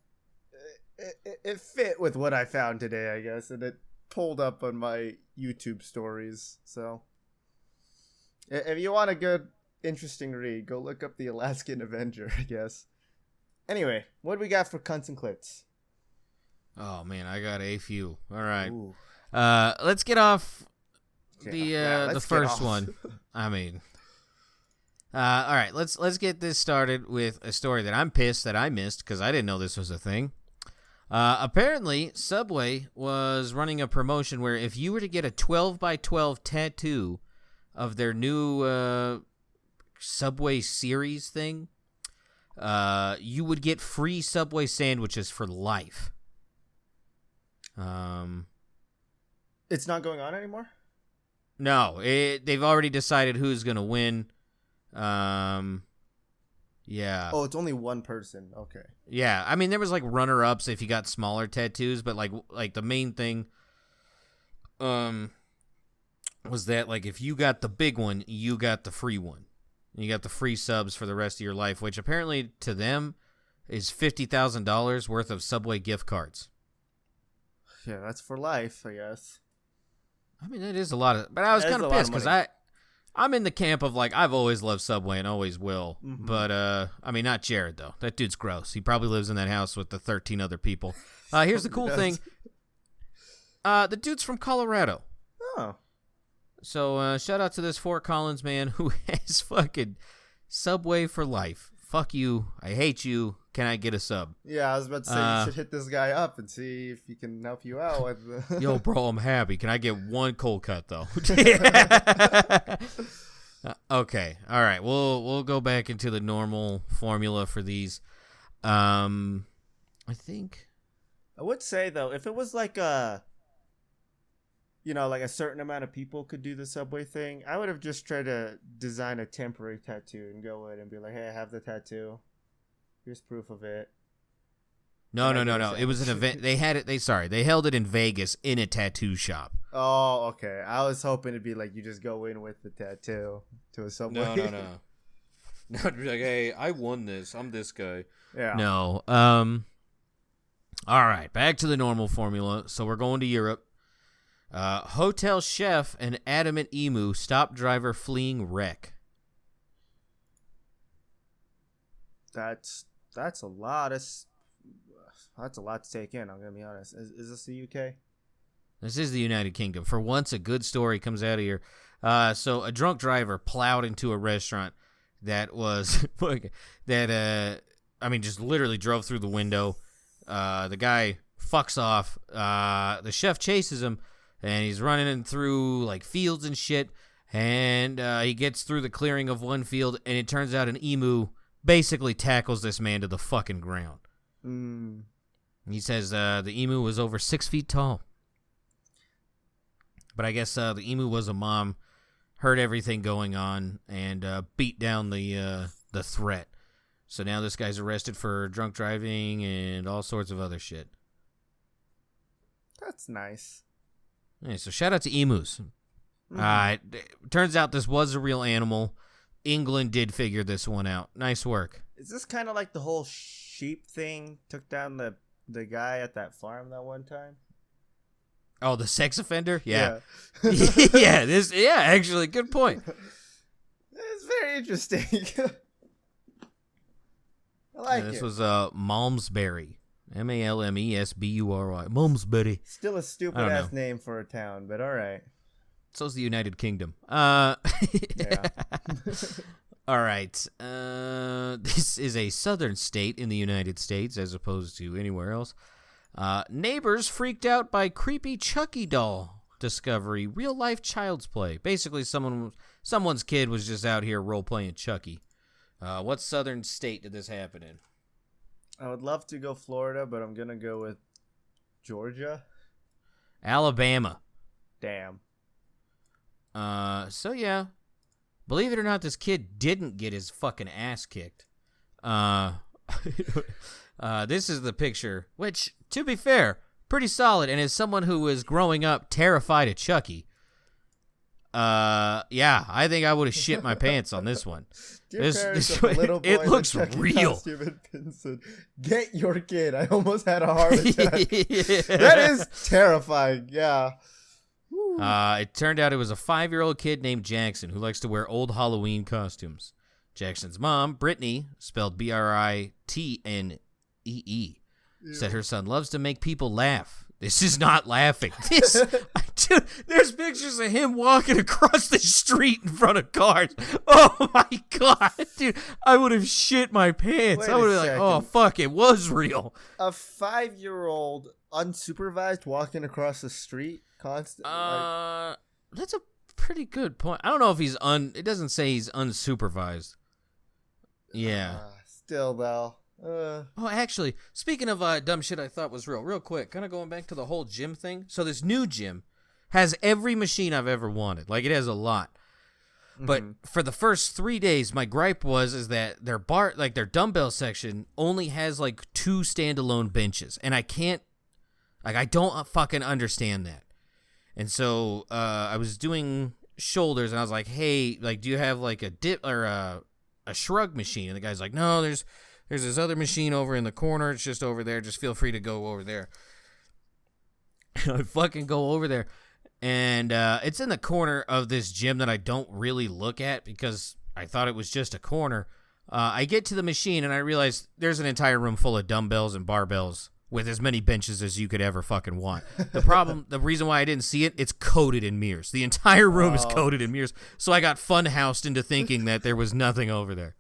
It fit with what I found today, I guess, and it pulled up on my YouTube stories. So, if you want a good, interesting read, go look up the Alaskan Avenger, I guess. Anyway, what do we got for cunts and clits? oh man, I got a few. All right. Ooh. Let's get off Yeah, the let's get first off. one. I mean, all right, let's get this started with a story that I'm pissed that I missed because I didn't know this was a thing. Apparently, Subway was running a promotion where if you were to get a 12x12 tattoo of their new Subway series thing, you would get free Subway sandwiches for life. It's not going on anymore? No, they've already decided who's gonna win. Yeah. Oh, it's only one person. Okay. Yeah, I mean there was like runner-ups if you got smaller tattoos, but like the main thing was that, like, if you got the big one, you got the free one. And you got the free subs for the rest of your life, which apparently to them is $50,000 worth of Subway gift cards. Yeah, that's for life, I guess. I mean, that is a lot of... But I was kind of pissed because I'm in the camp of, like, I've always loved Subway and always will. Mm-hmm. But, I mean, not Jared, though. That dude's gross. He probably lives in that house with the 13 other people. Here's the cool thing. The dude's from Colorado. Oh. So, shout out to this Fort Collins man who has fucking Subway for life. Fuck you. I hate you. Can I get a sub? Yeah, I was about to say you should hit this guy up and see if he can help you out with Yo, bro, I'm happy. Can I get one cold cut though? Okay. All right. We'll go back into the normal formula for these. I think I would say though, if it was like like a certain amount of people could do the Subway thing, I would have just tried to design a temporary tattoo and go in and be like, hey, I have the tattoo. Here's proof of it. No. It was an event. They had it. They held it in Vegas in a tattoo shop. Oh, okay. I was hoping it'd be like you just go in with the tattoo to a Subway. No. No, it'd be like, hey, I won this. I'm this guy. Yeah. No. All right. Back to the normal formula. So we're going to Europe. Hotel chef and adamant emu stop driver fleeing wreck. That's a lot to take in. I'm gonna be honest. Is this the UK? This is the United Kingdom. For once, a good story comes out of here. So a drunk driver plowed into a restaurant that was just literally drove through the window. The guy fucks off. The chef chases him, and he's running through like fields and shit. And he gets through the clearing of one field, and it turns out an emu basically tackles this man to the fucking ground. He says the emu was over 6 feet tall. But I guess the emu was a mom, heard everything going on, and beat down the threat. So now this guy's arrested for drunk driving and all sorts of other shit. That's nice. Yeah, so shout out to emus. It turns out this was a real animal. England did figure this one out. Nice work. Is this kind of like the whole sheep thing took down the guy at that farm that one time? Oh, the sex offender? Yeah. Yeah. Actually, good point. It's very interesting. I like it. This was Malmesbury. Malmesbury. Malmesbury. Still a stupid ass name for a town, but all right. So's the United Kingdom. Yeah. All right. This is a southern state in the United States as opposed to anywhere else. Neighbors freaked out by creepy Chucky doll discovery. Real life child's play. Basically, someone's kid was just out here role playing Chucky. What southern state did this happen in? I would love to go Florida, but I'm gonna go with Georgia. Alabama. Damn. So yeah, believe it or not, this kid didn't get his fucking ass kicked. This is the picture, which, to be fair, pretty solid. And as someone who was growing up terrified of Chucky, I think I would have shit my pants on this one. It looks real. Said, get your kid. I almost had a heart attack. That is terrifying. Yeah. It turned out it was a 5-year-old kid named Jackson who likes to wear old Halloween costumes. Jackson's mom, Brittany, spelled Britnee, said her son loves to make people laugh. This is not laughing. Dude, there's pictures of him walking across the street in front of cars. Oh my god, dude! I would have shit my pants. I would have been like, oh fuck, it was real. A 5-year-old unsupervised walking across the street constantly. That's a pretty good point. I don't know if he's It doesn't say he's unsupervised. Yeah. Still though. Oh, actually, speaking of dumb shit I thought was real quick, kind of going back to the whole gym thing. So this new gym has every machine I've ever wanted. Like, it has a lot. But for the first 3 days, my gripe is that their their dumbbell section only has like 2 standalone benches, and I don't fucking understand that. And so I was doing shoulders, and I was like, hey, like, do you have like a dip or a shrug machine? And the guy's like, no, there's this other machine over in the corner. It's just over there. Just feel free to go over there. I fucking go over there, and it's in the corner of this gym that I don't really look at because I thought it was just a corner. I get to the machine, and I realize there's an entire room full of dumbbells and barbells with as many benches as you could ever fucking want. The reason why I didn't see it, it's coated in mirrors. The entire room is coated in mirrors, so I got funhoused into thinking that there was nothing over there.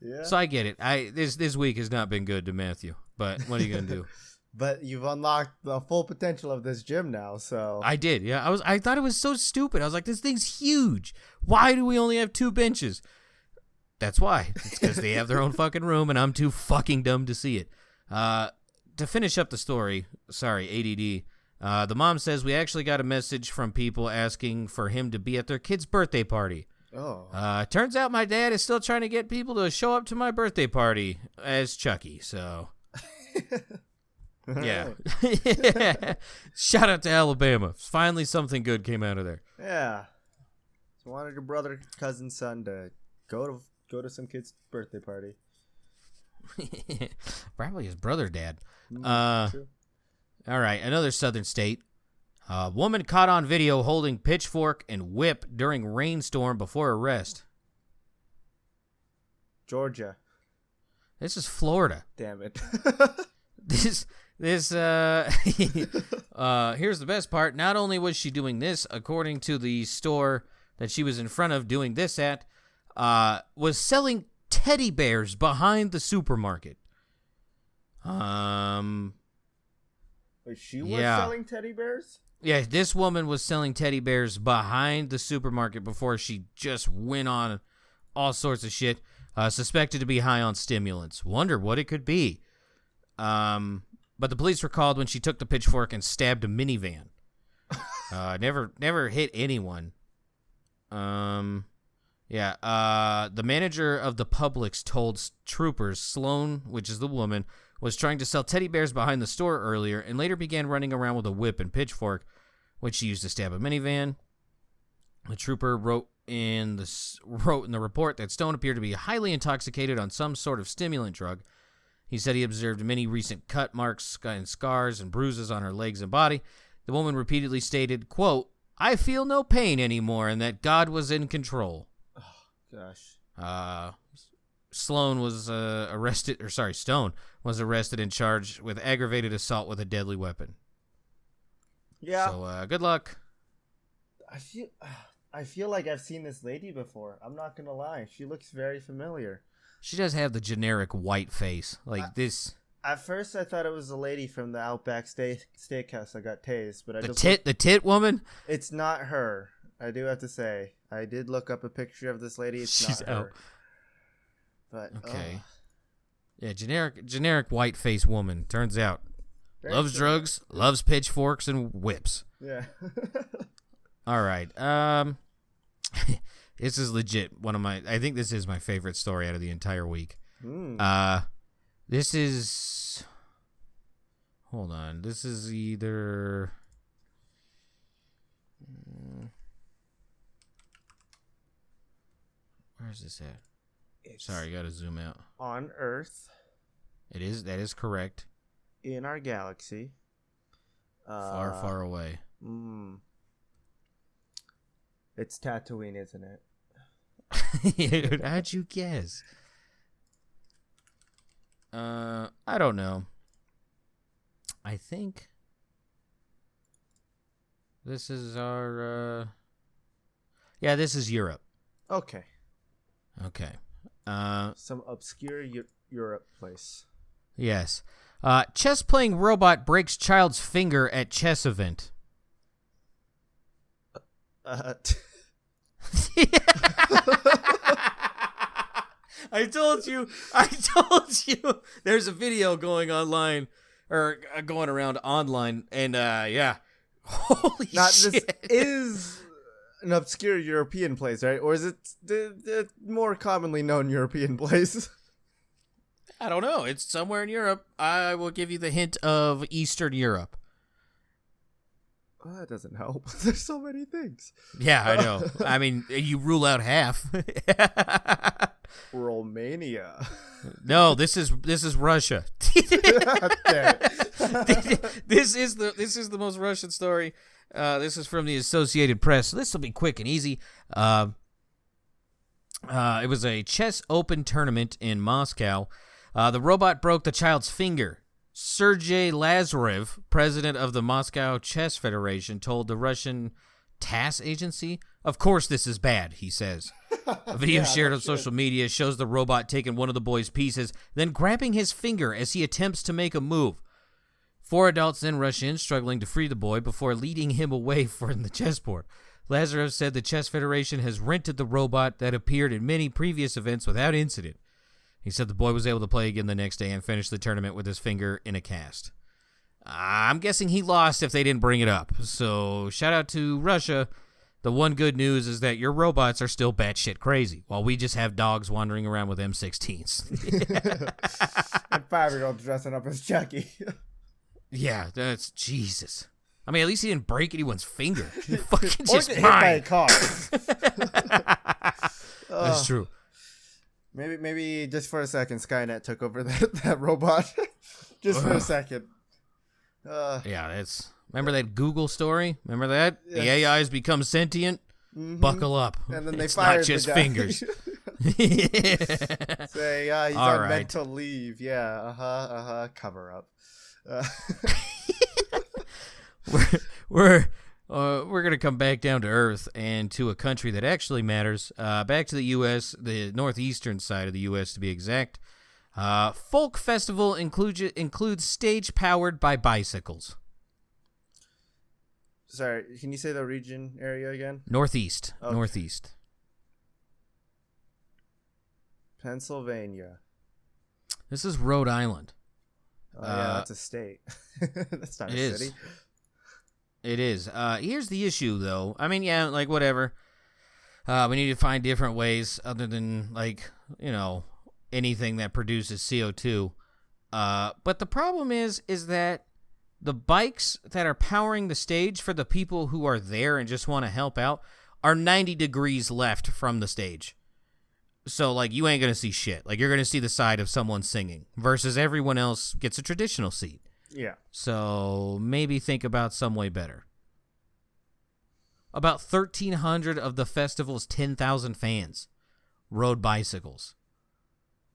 Yeah. So I get it. This week has not been good to Matthew, but what are you going to do? But you've unlocked the full potential of this gym now, so I did. Yeah, I thought it was so stupid. I was like, this thing's huge. Why do we only have 2 benches? That's why. It's because they have their own fucking room, and I'm too fucking dumb to see it. To finish up the story, sorry, ADD. The mom says we actually got a message from people asking for him to be at their kid's birthday party. Oh. Turns out my dad is still trying to get people to show up to my birthday party as Chucky. So. Yeah. Shout out to Alabama. Finally something good came out of there. Yeah. So wanted your brother, cousin, son to go to some kid's birthday party. Probably his brother dad. True. All right, another southern state. Woman caught on video holding pitchfork and whip during rainstorm before arrest. Georgia. This is Florida. Damn it. This here's the best part. Not only was she doing this, according to the store that she was in front of doing this at, was selling teddy bears behind the supermarket. She was selling teddy bears? Yeah, this woman was selling teddy bears behind the supermarket before she just went on all sorts of shit. Suspected to be high on stimulants. Wonder what it could be. But the police were called when she took the pitchfork and stabbed a minivan. Never hit anyone. The manager of the Publix told troopers Sloan, which is the woman, was trying to sell teddy bears behind the store earlier and later began running around with a whip and pitchfork, which she used to stab a minivan. The trooper wrote in the report that Stone appeared to be highly intoxicated on some sort of stimulant drug. He said he observed many recent cut marks and scars and bruises on her legs and body. The woman repeatedly stated, quote, "I feel no pain anymore," and that God was in control. Oh, gosh. Stone was arrested and charged with aggravated assault with a deadly weapon. Yeah. So, good luck. I feel like I've seen this lady before. I'm not going to lie. She looks very familiar. She does have the generic white face. Like this. At first, I thought it was a lady from the Outback Steakhouse that got tased, but the tit woman? It's not her. I do have to say. I did look up a picture of this lady. She's not her. But okay. Yeah, generic white face woman. Turns out. Loves drugs, loves pitchforks and whips. Yeah. All right. This is legit I think this is my favorite story out of the entire week. This is, hold on. This is either, where's this at? Sorry, I gotta zoom out. On Earth. That is correct. In our galaxy. Far, far away. It's Tatooine, isn't it? Dude, how'd you guess? I don't know. I think this is our, this is Europe. Okay. Some obscure Europe place. Yes. Chess-playing robot breaks child's finger at chess event. I told you. There's a video going online, or going around online, and holy shit! This is an obscure European place, right? Or is it the more commonly known European place? I don't know. It's somewhere in Europe. I will give you the hint of Eastern Europe. Well, that doesn't help. There's so many things. Yeah, I know. I mean, you rule out half. Romania. No, this is Russia. This is the most Russian story. This is from the Associated Press. So this will be quick and easy. It was a chess open tournament in Moscow. The robot broke the child's finger. Sergei Lazarev, president of the Moscow Chess Federation, told the Russian TASS agency, "Of course this is bad," he says. A video shared on social media shows the robot taking one of the boy's pieces, then grabbing his finger as he attempts to make a move. 4 adults then rush in, struggling to free the boy before leading him away from the chessboard. Lazarev said the Chess Federation has rented the robot that appeared in many previous events without incident. He said the boy was able to play again the next day and finish the tournament with his finger in a cast. I'm guessing he lost if they didn't bring it up. So shout out to Russia. The one good news is that your robots are still batshit crazy, while we just have dogs wandering around with M16s. And 5-year-olds dressing up as Chucky. Yeah, that's Jesus. I mean, at least he didn't break anyone's finger. Fucking Or just get hit by a mine. car. That's true. Maybe just for a second, Skynet took over that robot. Just for a second. Yeah, that's. Remember that Google story? Remember that? Yeah. The AIs become sentient. Mm-hmm. Buckle up. And then they it's fired not just the guy. fingers. Say, he's All on right. mental leave. Yeah, cover up. We're gonna come back down to earth and to a country that actually matters. Back to the U.S., the northeastern side of the U.S. to be exact. Folk festival includes stage powered by bicycles. Sorry, can you say the region area again? Northeast. Okay. Northeast. Pennsylvania. This is Rhode Island. Oh, yeah, that's a state. That's not It a city. is. It is. Here's the issue, though. I mean, yeah, like, whatever. We need to find different ways other than, like, anything that produces CO2. But the problem is that the bikes that are powering the stage for the people who are there and just want to help out are 90 degrees left from the stage. So, like, you ain't going to see shit. Like, you're going to see the side of someone singing versus everyone else gets a traditional seat. Yeah. So maybe think about some way better. About 1,300 of the festival's 10,000 fans rode bicycles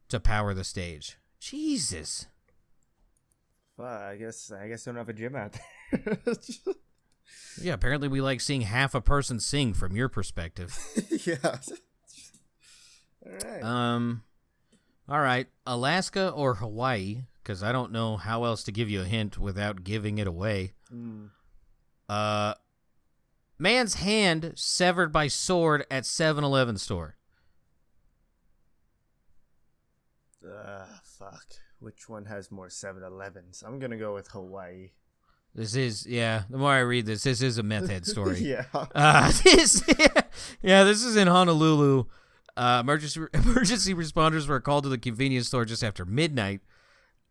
to power the stage. Jesus. Well, I guess I don't have a gym out there. Yeah, apparently we like seeing half a person sing from your perspective. Yeah. All right. Alaska or Hawaii, because I don't know how else to give you a hint without giving it away. Man's hand severed by sword at 7-Eleven store. Fuck. Which one has more 7-Elevens? I'm gonna go with Hawaii. This is, the more I read this is a meth head story. Yeah. This is in Honolulu. Emergency responders were called to the convenience store just after midnight.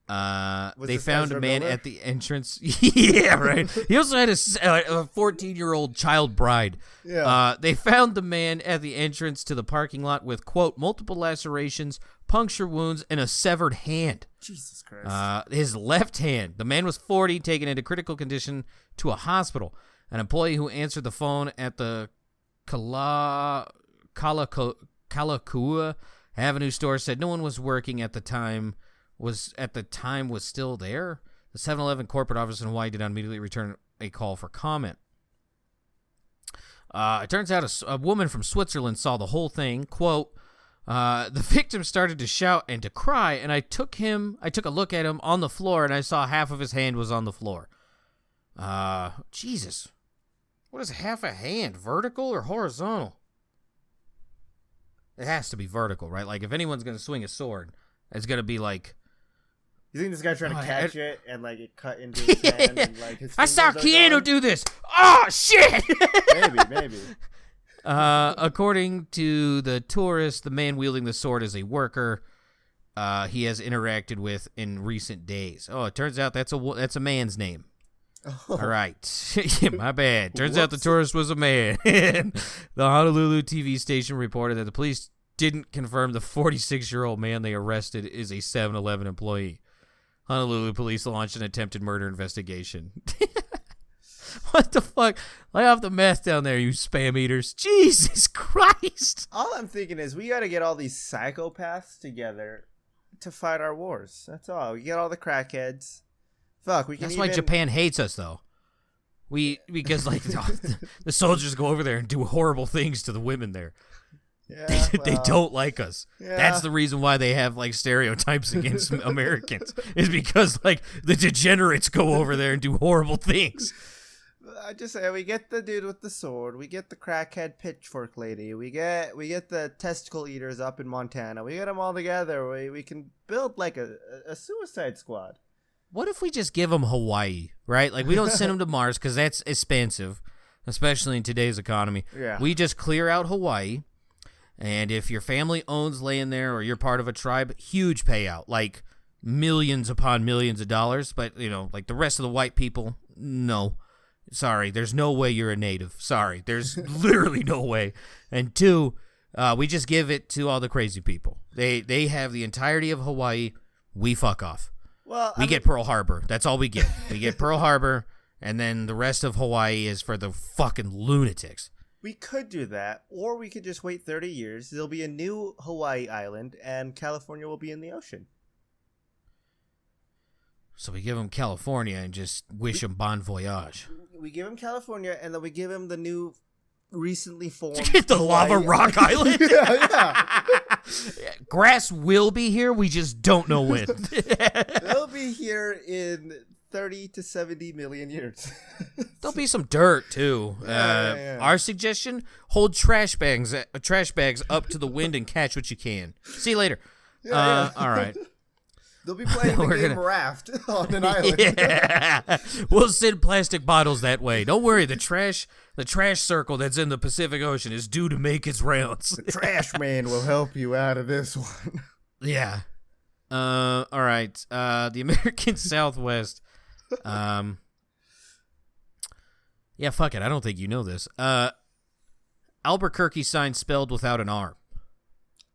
They found a man at the entrance. Yeah, right. He also had a 14-year-old child bride. Yeah. They found the man at the entrance to the parking lot with, quote, multiple lacerations, puncture wounds, and a severed hand. Jesus Christ. His left hand. The man was 40, taken into critical condition to a hospital. An employee who answered the phone at the Kalakua Avenue store said no one was working at the time. Was still there. The 7-Eleven corporate office in Hawaii did not immediately return a call for comment. It turns out a woman from Switzerland saw the whole thing. Quote, the victim started to shout and to cry, and I took a look at him on the floor, and I saw half of his hand was on the floor. Jesus. What is half a hand? Vertical or horizontal? It has to be vertical, right? Like, if anyone's going to swing a sword, it's going to be like... You think this guy's trying to catch it and like it cut into his hand and like his I saw fingers are Keanu gone? do this. Oh shit! Maybe. According to the tourist, the man wielding the sword is a worker he has interacted with in recent days. Oh, it turns out that's a man's name. All right. Yeah, my bad. Turns out the tourist was a man. The Honolulu TV station reported that the police didn't confirm the 46-year-old man they arrested is a 7-Eleven employee. Honolulu police launched an attempted murder investigation. What the fuck? Lay off the meth down there, you spam eaters. Jesus Christ. All I'm thinking is we got to get all these psychopaths together to fight our wars. That's all. We get all the crackheads. Fuck, we can. That's why Japan hates us, though. Because like the soldiers go over there and do horrible things to the women there. Yeah, they don't like us. Yeah. That's the reason why they have like stereotypes against Americans. Is because like the degenerates go over there and do horrible things. I just say we get the dude with the sword, we get the crackhead pitchfork lady, we get the testicle eaters up in Montana. We get them all together. We can build like a Suicide Squad. What if we just give them Hawaii, right? Like, we don't send them to Mars because that's expensive, especially in today's economy. Yeah. We just clear out Hawaii, and if your family owns land there or you're part of a tribe, huge payout, like millions upon millions of dollars. But, you know, like the rest of the white people, no. Sorry, there's no way you're a native. Sorry, there's literally no way. And two, we just give it to all the crazy people. They have the entirety of Hawaii. We fuck off. Well, we get Pearl Harbor. That's all we get. We get Pearl Harbor, and then the rest of Hawaii is for the fucking lunatics. We could do that, or we could just wait 30 years. There'll be a new Hawaii island, and California will be in the ocean. So we give them California and just wish them bon voyage. We give them California, and then we give them the new, recently formed the Lava Rock Island. Yeah. Grass will be here. We just don't know when. They'll be here in 30 to 70 million years. There'll be some dirt too. Yeah. Our suggestion: hold trash bags up to the wind and catch what you can. See you later. Yeah. All right. They'll be playing the game Raft on an island. Yeah. We'll send plastic bottles that way. Don't worry, the trash circle that's in the Pacific Ocean is due to make its rounds. The trash man will help you out of this one. Yeah. All right. The American Southwest. Yeah, fuck it. I don't think you know this. Albuquerque sign spelled without an R.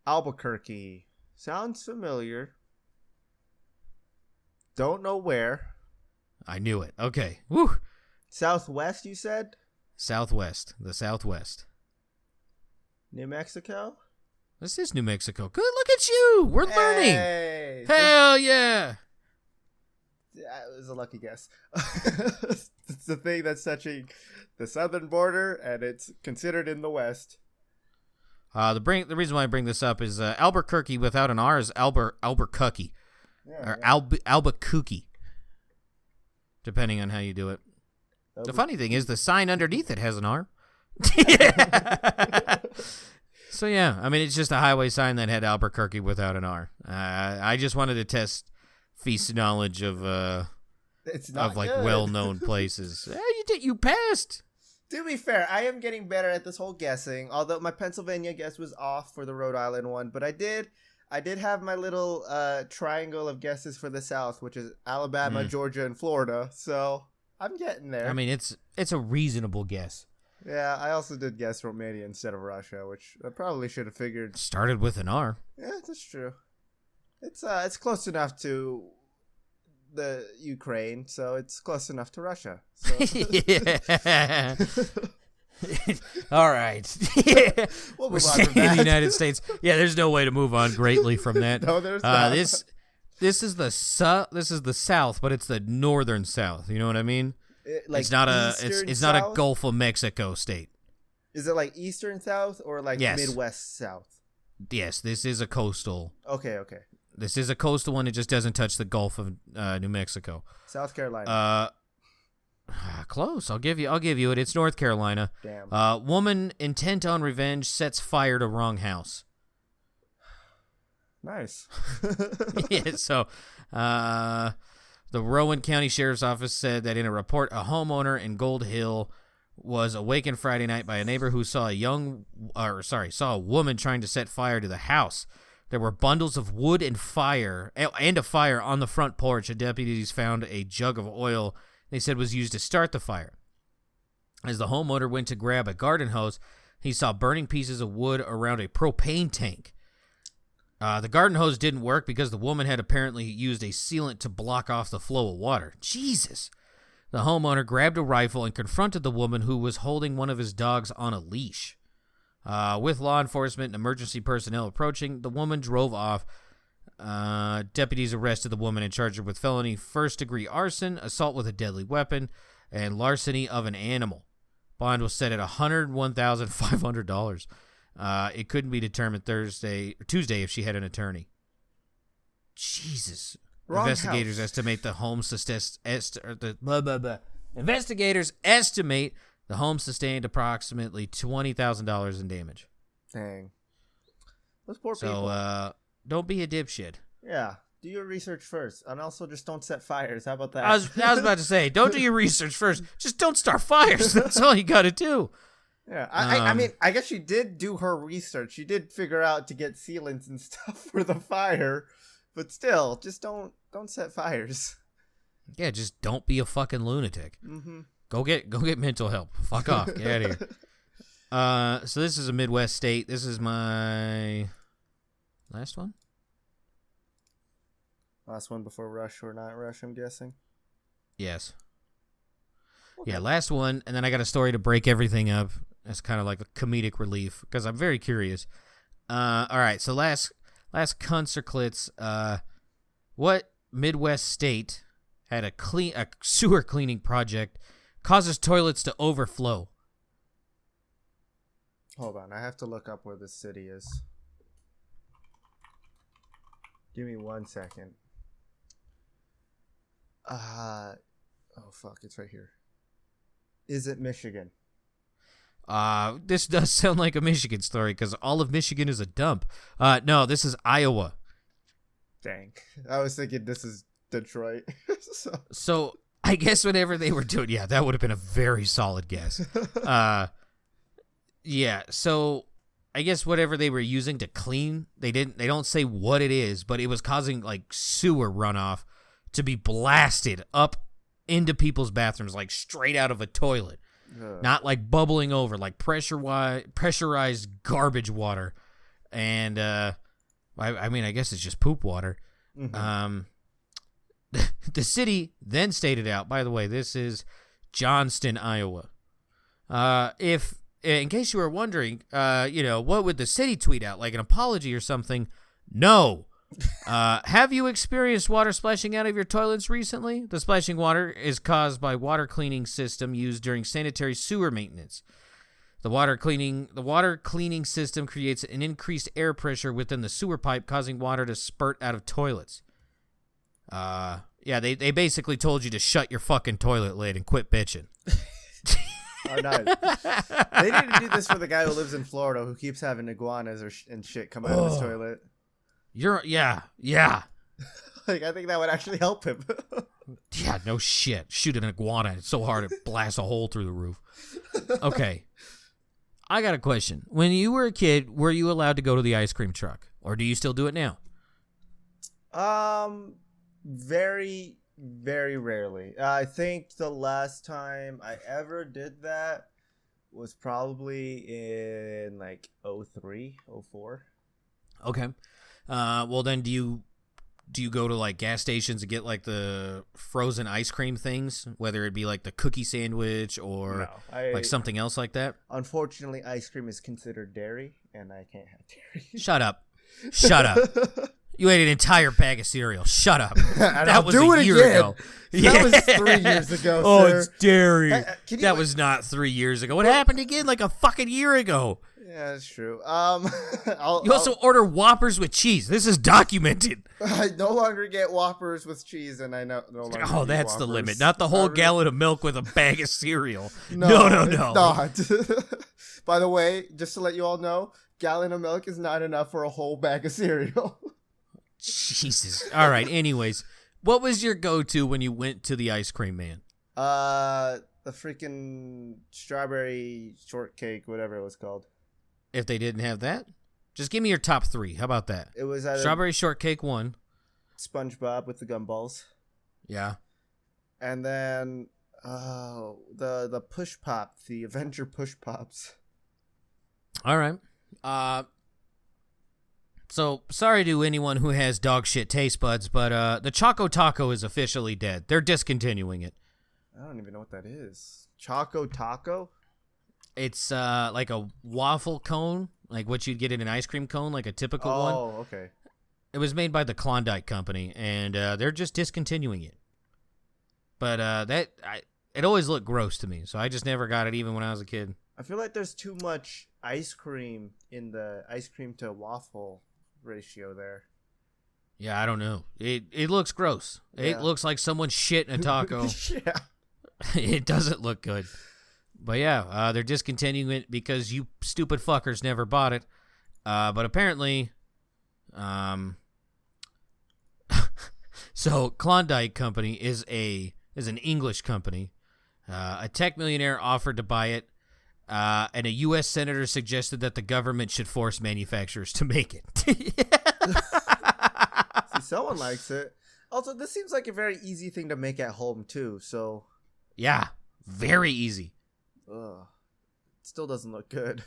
Albuquerque. Sounds familiar. Don't know where. I knew it. Okay. Woo. Southwest, you said? Southwest. The Southwest. New Mexico? This is New Mexico. Good. Look at you. We're learning. Hell yeah. It was a lucky guess. It's the thing that's touching the southern border, and it's considered in the West. The reason why I bring this up is Albuquerque without an R is Albuquerque. Yeah, or Albuquerque, depending on how you do it. The funny thing is the sign underneath it has an R. So yeah, I mean, it's just a highway sign that had Albuquerque without an R. I just wanted to test Feast's knowledge of well-known places. You passed. To be fair, I am getting better at this whole guessing. Although my Pennsylvania guess was off for the Rhode Island one, but I did have my little triangle of guesses for the South, which is Alabama, Georgia, and Florida. So I'm getting there. I mean, it's a reasonable guess. Yeah, I also did guess Romania instead of Russia, which I probably should have figured. Started with an R. Yeah, that's true. It's close enough to the Ukraine, so it's close enough to Russia. So. Yeah. All right. We'll We're staying in the United States. Yeah, there's no way to move on greatly from that. No, there's not. This is the South, but it's the northern South. You know what I mean? It's not a Gulf of Mexico state. Is it like Eastern South or like Midwest South? Yes, this is a coastal. Okay. This is a coastal one. It just doesn't touch the Gulf of New Mexico. South Carolina. Close. I'll give you it. It's North Carolina. Damn. Woman intent on revenge sets fire to wrong house. Nice. Yeah. So, the Rowan County Sheriff's Office said that in a report, a homeowner in Gold Hill was awakened Friday night by a neighbor who saw a woman trying to set fire to the house. There were bundles of wood and a fire on the front porch. And deputies found a jug of oil they said was used to start the fire. As the homeowner went to grab a garden hose, he saw burning pieces of wood around a propane tank. The garden hose didn't work because the woman had apparently used a sealant to block off the flow of water. Jesus. The homeowner grabbed a rifle and confronted the woman who was holding one of his dogs on a leash. With law enforcement and emergency personnel approaching, the woman drove off. Deputies arrested the woman and charged her with felony first-degree arson, assault with a deadly weapon, and larceny of an animal. Bond was set at $101,500. It couldn't be determined Tuesday if she had an attorney. Jesus. Wrong Investigators house. estimate the home Investigators estimate the home sustained approximately $20,000 in damage. Dang. Those poor people. So, don't be a dipshit. Yeah. Do your research first. And also just don't set fires. How about that? I was about to say, don't do your research first. Just don't start fires. That's all you got to do. Yeah. I mean, I guess she did do her research. She did figure out to get sealants and stuff for the fire. But still, just don't set fires. Yeah, just don't be a fucking lunatic. Mm-hmm. Go get mental help. Fuck off. Get out of here. So this is a Midwest state. This is my last one. Last one before Rush or not Rush, I'm guessing. Yes. Okay. Yeah, last one, and then I got a story to break everything up. That's kind of like a comedic relief because I'm very curious. All right, so last cunts or clits. What Midwest state had a sewer cleaning project causes toilets to overflow? Hold on, I have to look up where this city is. Give me 1 second. Oh fuck, it's right here. Is it Michigan? This does sound like a Michigan story because all of Michigan is a dump. No, this is Iowa. Dang. I was thinking this is Detroit. So I guess whatever they were doing, yeah, that would have been a very solid guess. Yeah, so I guess whatever they were using to clean, they don't say what it is, but it was causing like sewer runoff to be blasted up into people's bathrooms, like straight out of a toilet. Not like bubbling over, like pressurized garbage water. And I mean, I guess it's just poop water. Mm-hmm. The city then stated out, by the way, this is Johnston, Iowa. If in case you were wondering, what would the city tweet out, like an apology or something? No. Have you experienced water splashing out of your toilets recently? The splashing water is caused by water cleaning system used during sanitary sewer maintenance. The water cleaning system creates an increased air pressure within the sewer pipe, causing water to spurt out of toilets. Yeah, they basically told you to shut your fucking toilet lid and quit bitching. Oh, nice. They need to do this for the guy who lives in Florida who keeps having iguanas and shit come out of his toilet. Yeah. Like, I think that would actually help him. Yeah, no shit. Shoot an iguana. It's so hard it blasts a hole through the roof. Okay. I got a question. When you were a kid, were you allowed to go to the ice cream truck? Or do you still do it now? Very, very rarely. I think the last time I ever did that was probably in like 03, 04. Okay. Well then do you go to like gas stations and get like the frozen ice cream things, whether it be like the cookie sandwich or like something else like that? Unfortunately, ice cream is considered dairy and I can't have dairy. Shut up. You ate an entire bag of cereal. Shut up. That was a year ago. That was 3 years ago, Oh, sir. it's dairy. That was not 3 years ago. What happened again? Like a fucking year ago. Yeah, that's true. You also order Whoppers with cheese. This is documented. I no longer get Whoppers with cheese, and I no longer Oh, eat that's the Whoppers. limit. Not the whole gallon of milk with a bag of cereal. No. No. It's not. By the way, just to let you all know, gallon of milk is not enough for a whole bag of cereal. Jesus. All right. Anyways, what was your go-to when you went to the ice cream man? The freaking strawberry shortcake, whatever it was called. If they didn't have that, just give me your top three. How about that? It was either strawberry shortcake 1. SpongeBob with the gumballs. Yeah. And then Oh, the push pop, the Avenger push pops. All right. So sorry to anyone who has dog shit taste buds, but the Choco Taco is officially dead. They're discontinuing it. I don't even know what that is. Choco Taco? It's like a waffle cone, like what you'd get in an ice cream cone, like a typical one. Oh, okay. It was made by the Klondike Company, and they're just discontinuing it. But it always looked gross to me, so I just never got it, even when I was a kid. I feel like there's too much ice cream in the ice cream to waffle ratio there. Yeah, I don't know. It looks gross. Yeah. It looks like someone shit in a taco. Yeah. It doesn't look good. But yeah, they're discontinuing it because you stupid fuckers never bought it. But apparently, so Klondike Company is an English company. A tech millionaire offered to buy it, and a U.S. senator suggested that the government should force manufacturers to make it. See, someone likes it. Also, this seems like a very easy thing to make at home too. So, yeah, very easy. ugh, it still doesn't look good.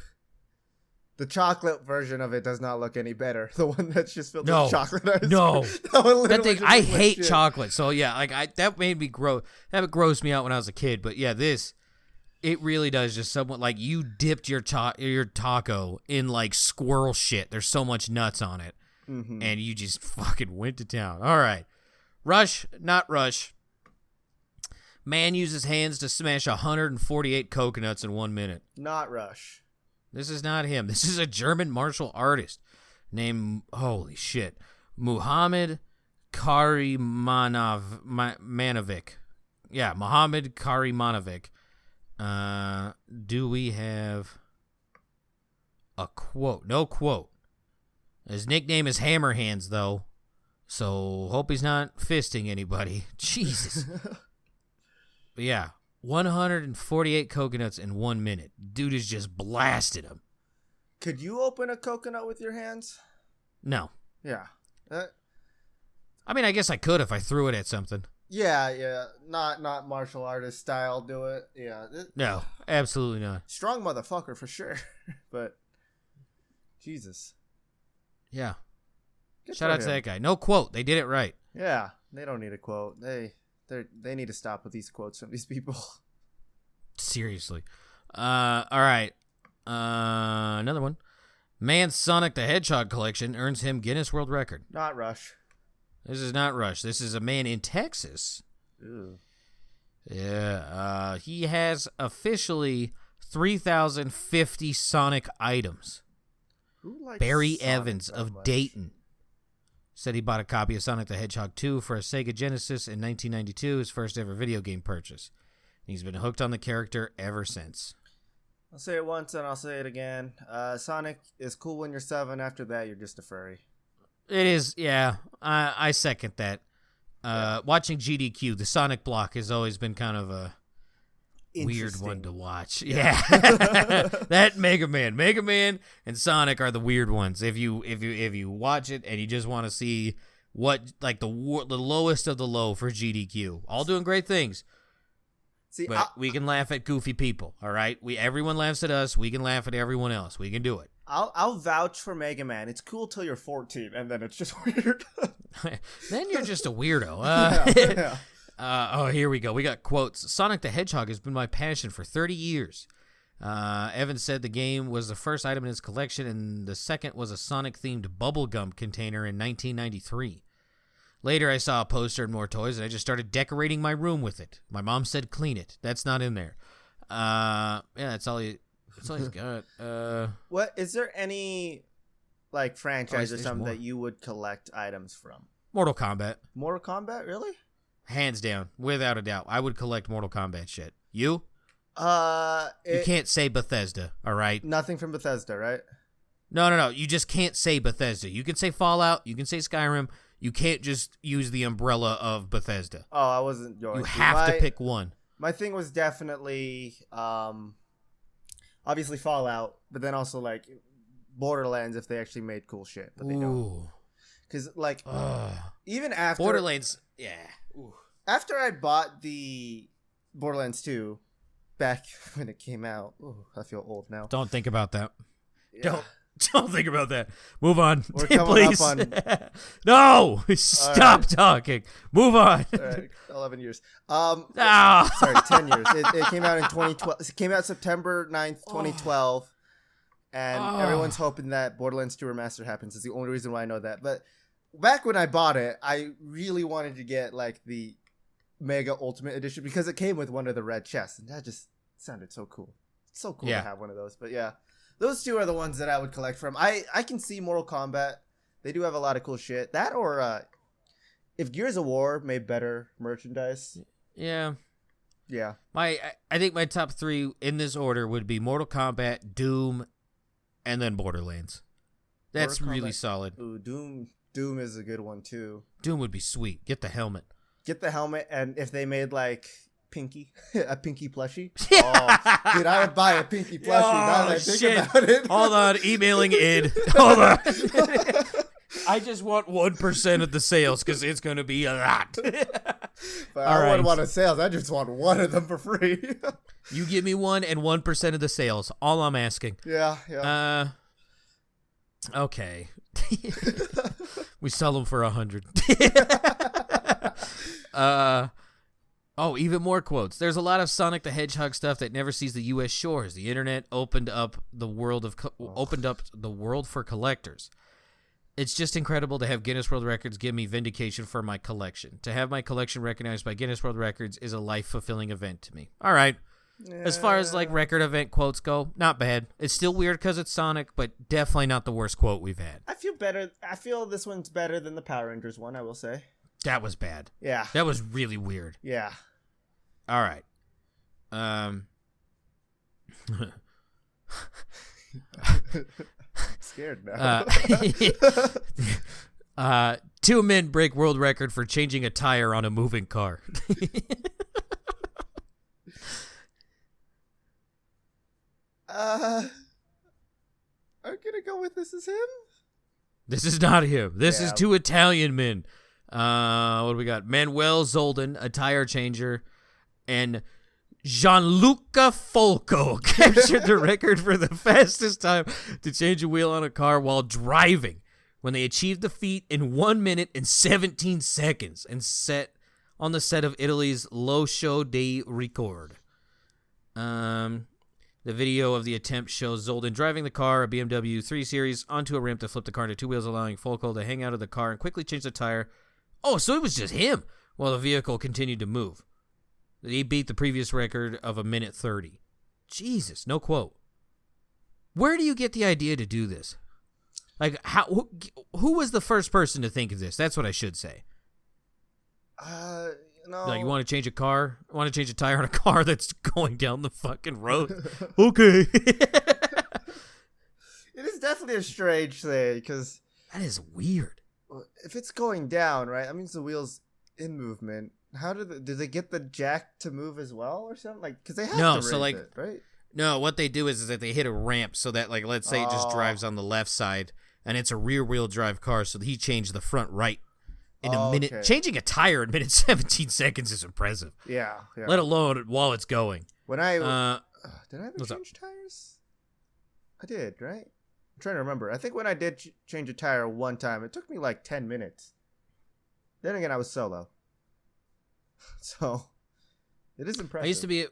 The chocolate version of it does not look any better. The one that's just filled with chocolate ice cream. No, that thing. I hate shit. chocolate. So yeah, like that made me that grossed me out when I was a kid. But yeah, it really does just somewhat like you dipped your taco in like squirrel shit. There's so much nuts on it, and you just fucking went to town. All right, Rush, not Rush. Man uses hands to smash 148 coconuts in 1 minute. Not Rush. This is not him. This is a German martial artist named, holy shit, Muhammad Karimanovic. Yeah, Muhammad Karimanovic. Do we have a quote? No quote. His nickname is Hammer Hands, though, so hope he's not fisting anybody. Jesus. But yeah. 148 coconuts in 1 minute. Dude has just blasted them. Could you open a coconut with your hands? No. Yeah. I mean, I guess I could if I threw it at something. Yeah. Not martial artist style. Do it. Yeah. No, absolutely not. Strong motherfucker for sure. But Jesus. Yeah. Good Shout for out to him. that guy. No quote. They did it right. Yeah. They don't need a quote. They need to stop with these quotes from these people. Seriously. All right. Another one. Man's Sonic the Hedgehog collection earns him Guinness World Record. Not Rush. This is not Rush. This is a man in Texas. Ew. Yeah. He has officially 3,050 Sonic items. Who likes Barry Sonic Evans that of much? Dayton said he bought a copy of Sonic the Hedgehog 2 for a Sega Genesis in 1992, his first ever video game purchase. He's been hooked on the character ever since. I'll say it once and I'll say it again. Sonic is cool when you're 7. After that, you're just a furry. It is, yeah. I second that. Watching GDQ, the Sonic block has always been kind of a weird one to watch. Yeah. That Mega Man and Sonic are the weird ones. If you watch it and you just want to see what like the lowest of the low for GDQ, all doing great things. See, but we can laugh at goofy people, all right? Everyone laughs at us. We can laugh at everyone else. We can do it. I'll vouch for Mega Man. It's cool till you're 14, and then it's just weird. Then you're just a weirdo. Yeah. Oh, here we go. We got quotes. Sonic the Hedgehog has been my passion for 30 years. Evans said the game was the first item in his collection, and the second was a Sonic-themed bubblegum container in 1993. Later, I saw a poster and more toys, and I just started decorating my room with it. My mom said clean it. That's not in there. Yeah, that's all he's got. What is there any like franchise or there's something more. that you would collect items from? Mortal Kombat. Mortal Kombat, really? Hands down, without a doubt. I would collect Mortal Kombat shit. You? You can't say Bethesda, all right? Nothing from Bethesda, right? No. You just can't say Bethesda. You can say Fallout. You can say Skyrim. You can't just use the umbrella of Bethesda. Oh, I wasn't going You to. have to pick one. My thing was definitely, obviously Fallout, but then also like Borderlands if they actually made cool shit, but they don't. Because like, even after Borderlands, yeah. Ooh. After I bought the Borderlands 2 back when it came out. Ooh, I feel old now. Don't think about that. Yeah. Don't think about that. Move on. We're coming Please. up on No! Stop talking. Move on. 11 years. Ah. Sorry, 10 years. It came out in 2012. It came out September 9th, 2012. And everyone's hoping that Borderlands 2 Remastered happens. It's the only reason why I know that. But back when I bought it, I really wanted to get like the Mega Ultimate Edition because it came with one of the red chests. And that just sounded so cool. It's so cool to have one of those. But yeah, those two are the ones that I would collect from. I can see Mortal Kombat. They do have a lot of cool shit. That or if Gears of War made better merchandise. Yeah. Yeah. I think my top 3 in this order would be Mortal Kombat, Doom, and then Borderlands. That's really solid. Ooh, Doom is a good one too. Doom would be sweet. Get the helmet. Get the helmet, and if they made like Pinky, a Pinky plushie. Oh, dude, I would buy a Pinky plushie. Now that I think about it. Hold on, emailing Id. Hold on. I just want 1% of the sales because it's going to be a lot. But I wouldn't want a sales. I just want one of them for free. You give me 1 and 1% of the sales. All I'm asking. Yeah. Okay. We sell them for 100. Even more quotes. There's a lot of Sonic the Hedgehog stuff that never sees the U.S. shores. The internet opened up the world for collectors. It's just incredible to have Guinness World Records give me vindication for my collection. To have my collection recognized by Guinness World Records is a life-fulfilling event to me. All right. Yeah. As far as like record event quotes go, not bad. It's still weird because it's Sonic, but definitely not the worst quote we've had. I feel better. I feel this one's better than the Power Rangers one, I will say. That was bad. Yeah. That was really weird. Yeah. All right. Scared now. 2 men break world record for changing a tire on a moving car. I'm gonna go with this is him. This is not him. This is 2 Italian men. What do we got? Manuel Zoldan, a tire changer, and Gianluca Folco captured the record for the fastest time to change a wheel on a car while driving when they achieved the feat in 1 minute and 17 seconds and set on the set of Italy's Lo Show dei Ricord. The video of the attempt shows Zoldan driving the car, a BMW 3 Series, onto a ramp to flip the car into 2 wheels, allowing Folco to hang out of the car and quickly change the tire. Oh, so it was just him while the vehicle continued to move. He beat the previous record of 1:30. Jesus, no quote. Where do you get the idea to do this? Like, who was the first person to think of this? That's what I should say. No. Like, you want to change a car? Want to change a tire on a car that's going down the fucking road? Okay. It is definitely a strange thing, because... That is weird. If it's going down, right, that means the wheel's in movement. How do they get the jack to move as well or something? Like, because they have to raise it, right? No, what they do is that they hit a ramp so that, like, let's say it just drives on the left side, and it's a rear-wheel drive car, so he changed the front right in a minute. Okay. Changing a tire in 1:17 seconds is impressive. Yeah. Let alone while it's going. When I did I ever change tires? I did, right? I'm trying to remember. I think when I did change a tire one time, it took me like 10 minutes. Then again, I was solo. So, it is impressive. I used to be,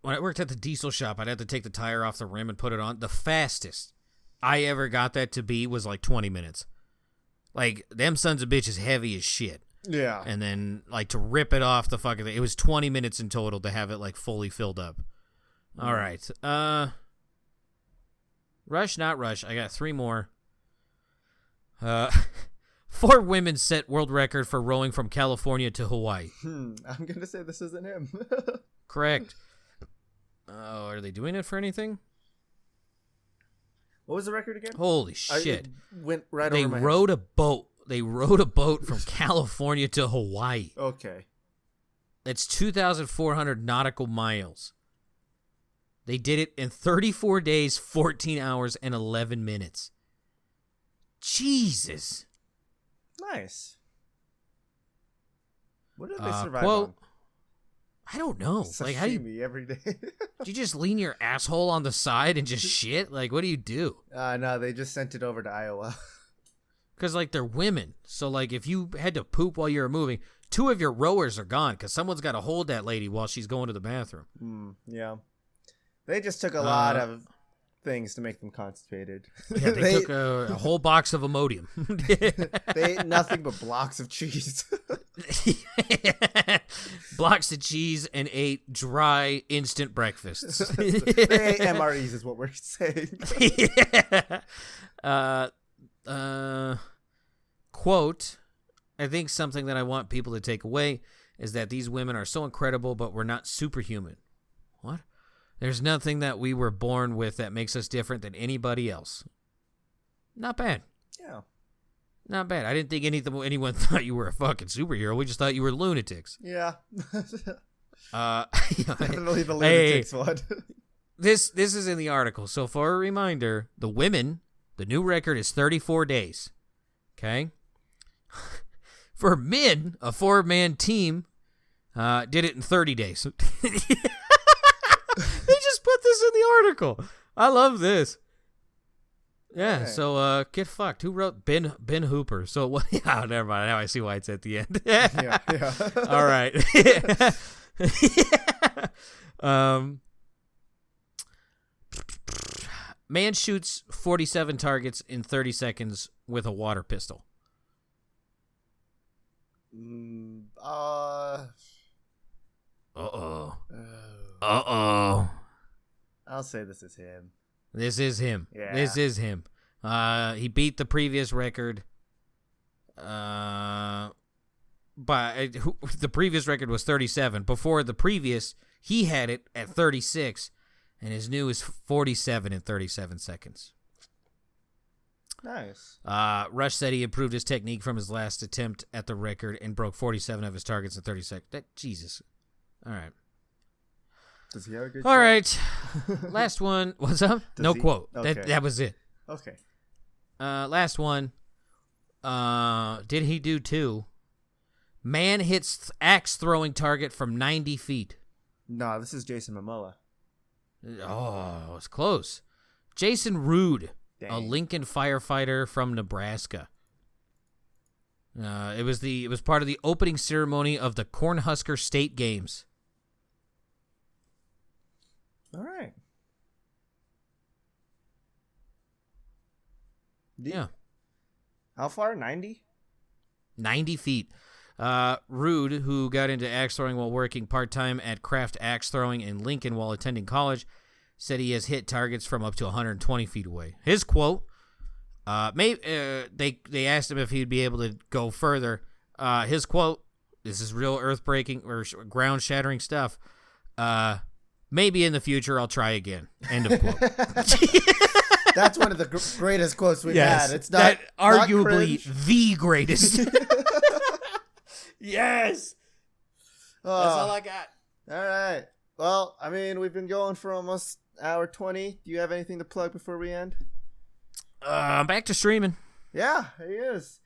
when I worked at the diesel shop, I'd have to take the tire off the rim and put it on. The fastest I ever got that to be was like 20 minutes. Like, them sons of bitches heavy as shit. Yeah. And then, like, to rip it off the fucking thing, it was 20 minutes in total to have it, like, fully filled up. All right. Rush, not rush. I got 3 more. 4 women set world record for rowing from California to Hawaii. I'm going to say this isn't him. Correct. Are they doing it for anything? What was the record again? Holy shit. Went right over my head. They rowed a boat from California to Hawaii. Okay. It's 2,400 nautical miles. They did it in 34 days, 14 hours, and 11 minutes. Jesus. Nice. What did they survive quote, on? I don't know. Like, how do you every day? do you just lean your asshole on the side and just shit? Like, what do you do? No, they just sent it over to Iowa. Because, like, they're women. So, like, if you had to poop while you were moving, 2 of your rowers are gone because someone's got to hold that lady while she's going to the bathroom. Yeah. They just took a lot of things to make them constipated. Yeah, they took a whole box of Imodium. They ate nothing but blocks of cheese. Blocks of cheese and ate dry instant breakfasts. They ate MREs is what we're saying. Quote, I think something that I want people to take away is that these women are so incredible, but we're not superhuman. What? There's nothing that we were born with that makes us different than anybody else. Not bad. Yeah. Not bad. I didn't think anyone thought you were a fucking superhero. We just thought you were lunatics. Yeah. Definitely the lunatics one. This is in the article. So for a reminder, the women, the new record is 34 days. Okay? For men, a 4-man team did it in 30 days. They just put this in the article. I love this. Yeah, okay. So get fucked. Who wrote Ben Hooper? So what? Yeah, never mind. Now I see why it's at the end. Yeah. All right. Man shoots 47 targets in 30 seconds with a water pistol. I'll say this is him. This is him. Yeah. This is him. He beat the previous record. But the previous record was 37. Before the previous, he had it at 36, and his new is 47 in 37 seconds. Nice. Rush said he improved his technique from his last attempt at the record and broke 47 of his targets in 30 seconds. Jesus. All right. Does he have a good All right. Last one. What's up? No quote. Okay. That was it. Okay. Last one. Did he do 2? Man hits axe throwing target from 90 feet. No, this is Jason Mamela. Oh, it's close. Jason Rude, Dang. a Lincoln firefighter from Nebraska. It was part of the opening ceremony of the Cornhusker State Games. All right. Yeah. How far? 90? 90 feet. Rude, who got into axe throwing while working part-time at Craft Axe Throwing in Lincoln while attending college, said he has hit targets from up to 120 feet away. His quote, they asked him if he'd be able to go further. His quote, this is real earth-breaking or ground-shattering stuff, maybe in the future I'll try again. End of quote. That's one of the greatest quotes we've had. It's not arguably not the greatest. Yes. That's all I got. All right. Well, I mean, we've been going for almost hour 20. Do you have anything to plug before we end? Back to streaming. Yeah, he is.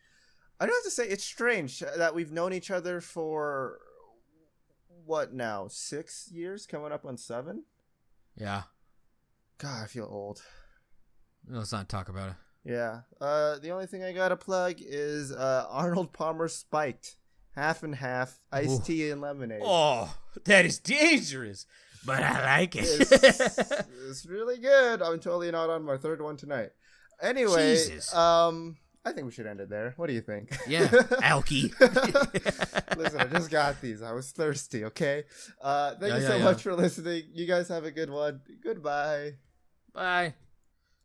I do have to say, it's strange that we've known each other for, what now, 6 years? Coming up on 7? Yeah. God, I feel old. Let's not talk about it. Yeah. The only thing I got to plug is Arnold Palmer Spiked. Half and half, iced tea and lemonade. Oh, that is dangerous, but I like it. It's really good. I'm totally not on my 3rd one tonight. Anyway, Jesus. I think we should end it there. What do you think? Yeah, Alky. Listen, I just got these. I was thirsty, okay? Thank you so much for listening. You guys have a good one. Goodbye. Bye.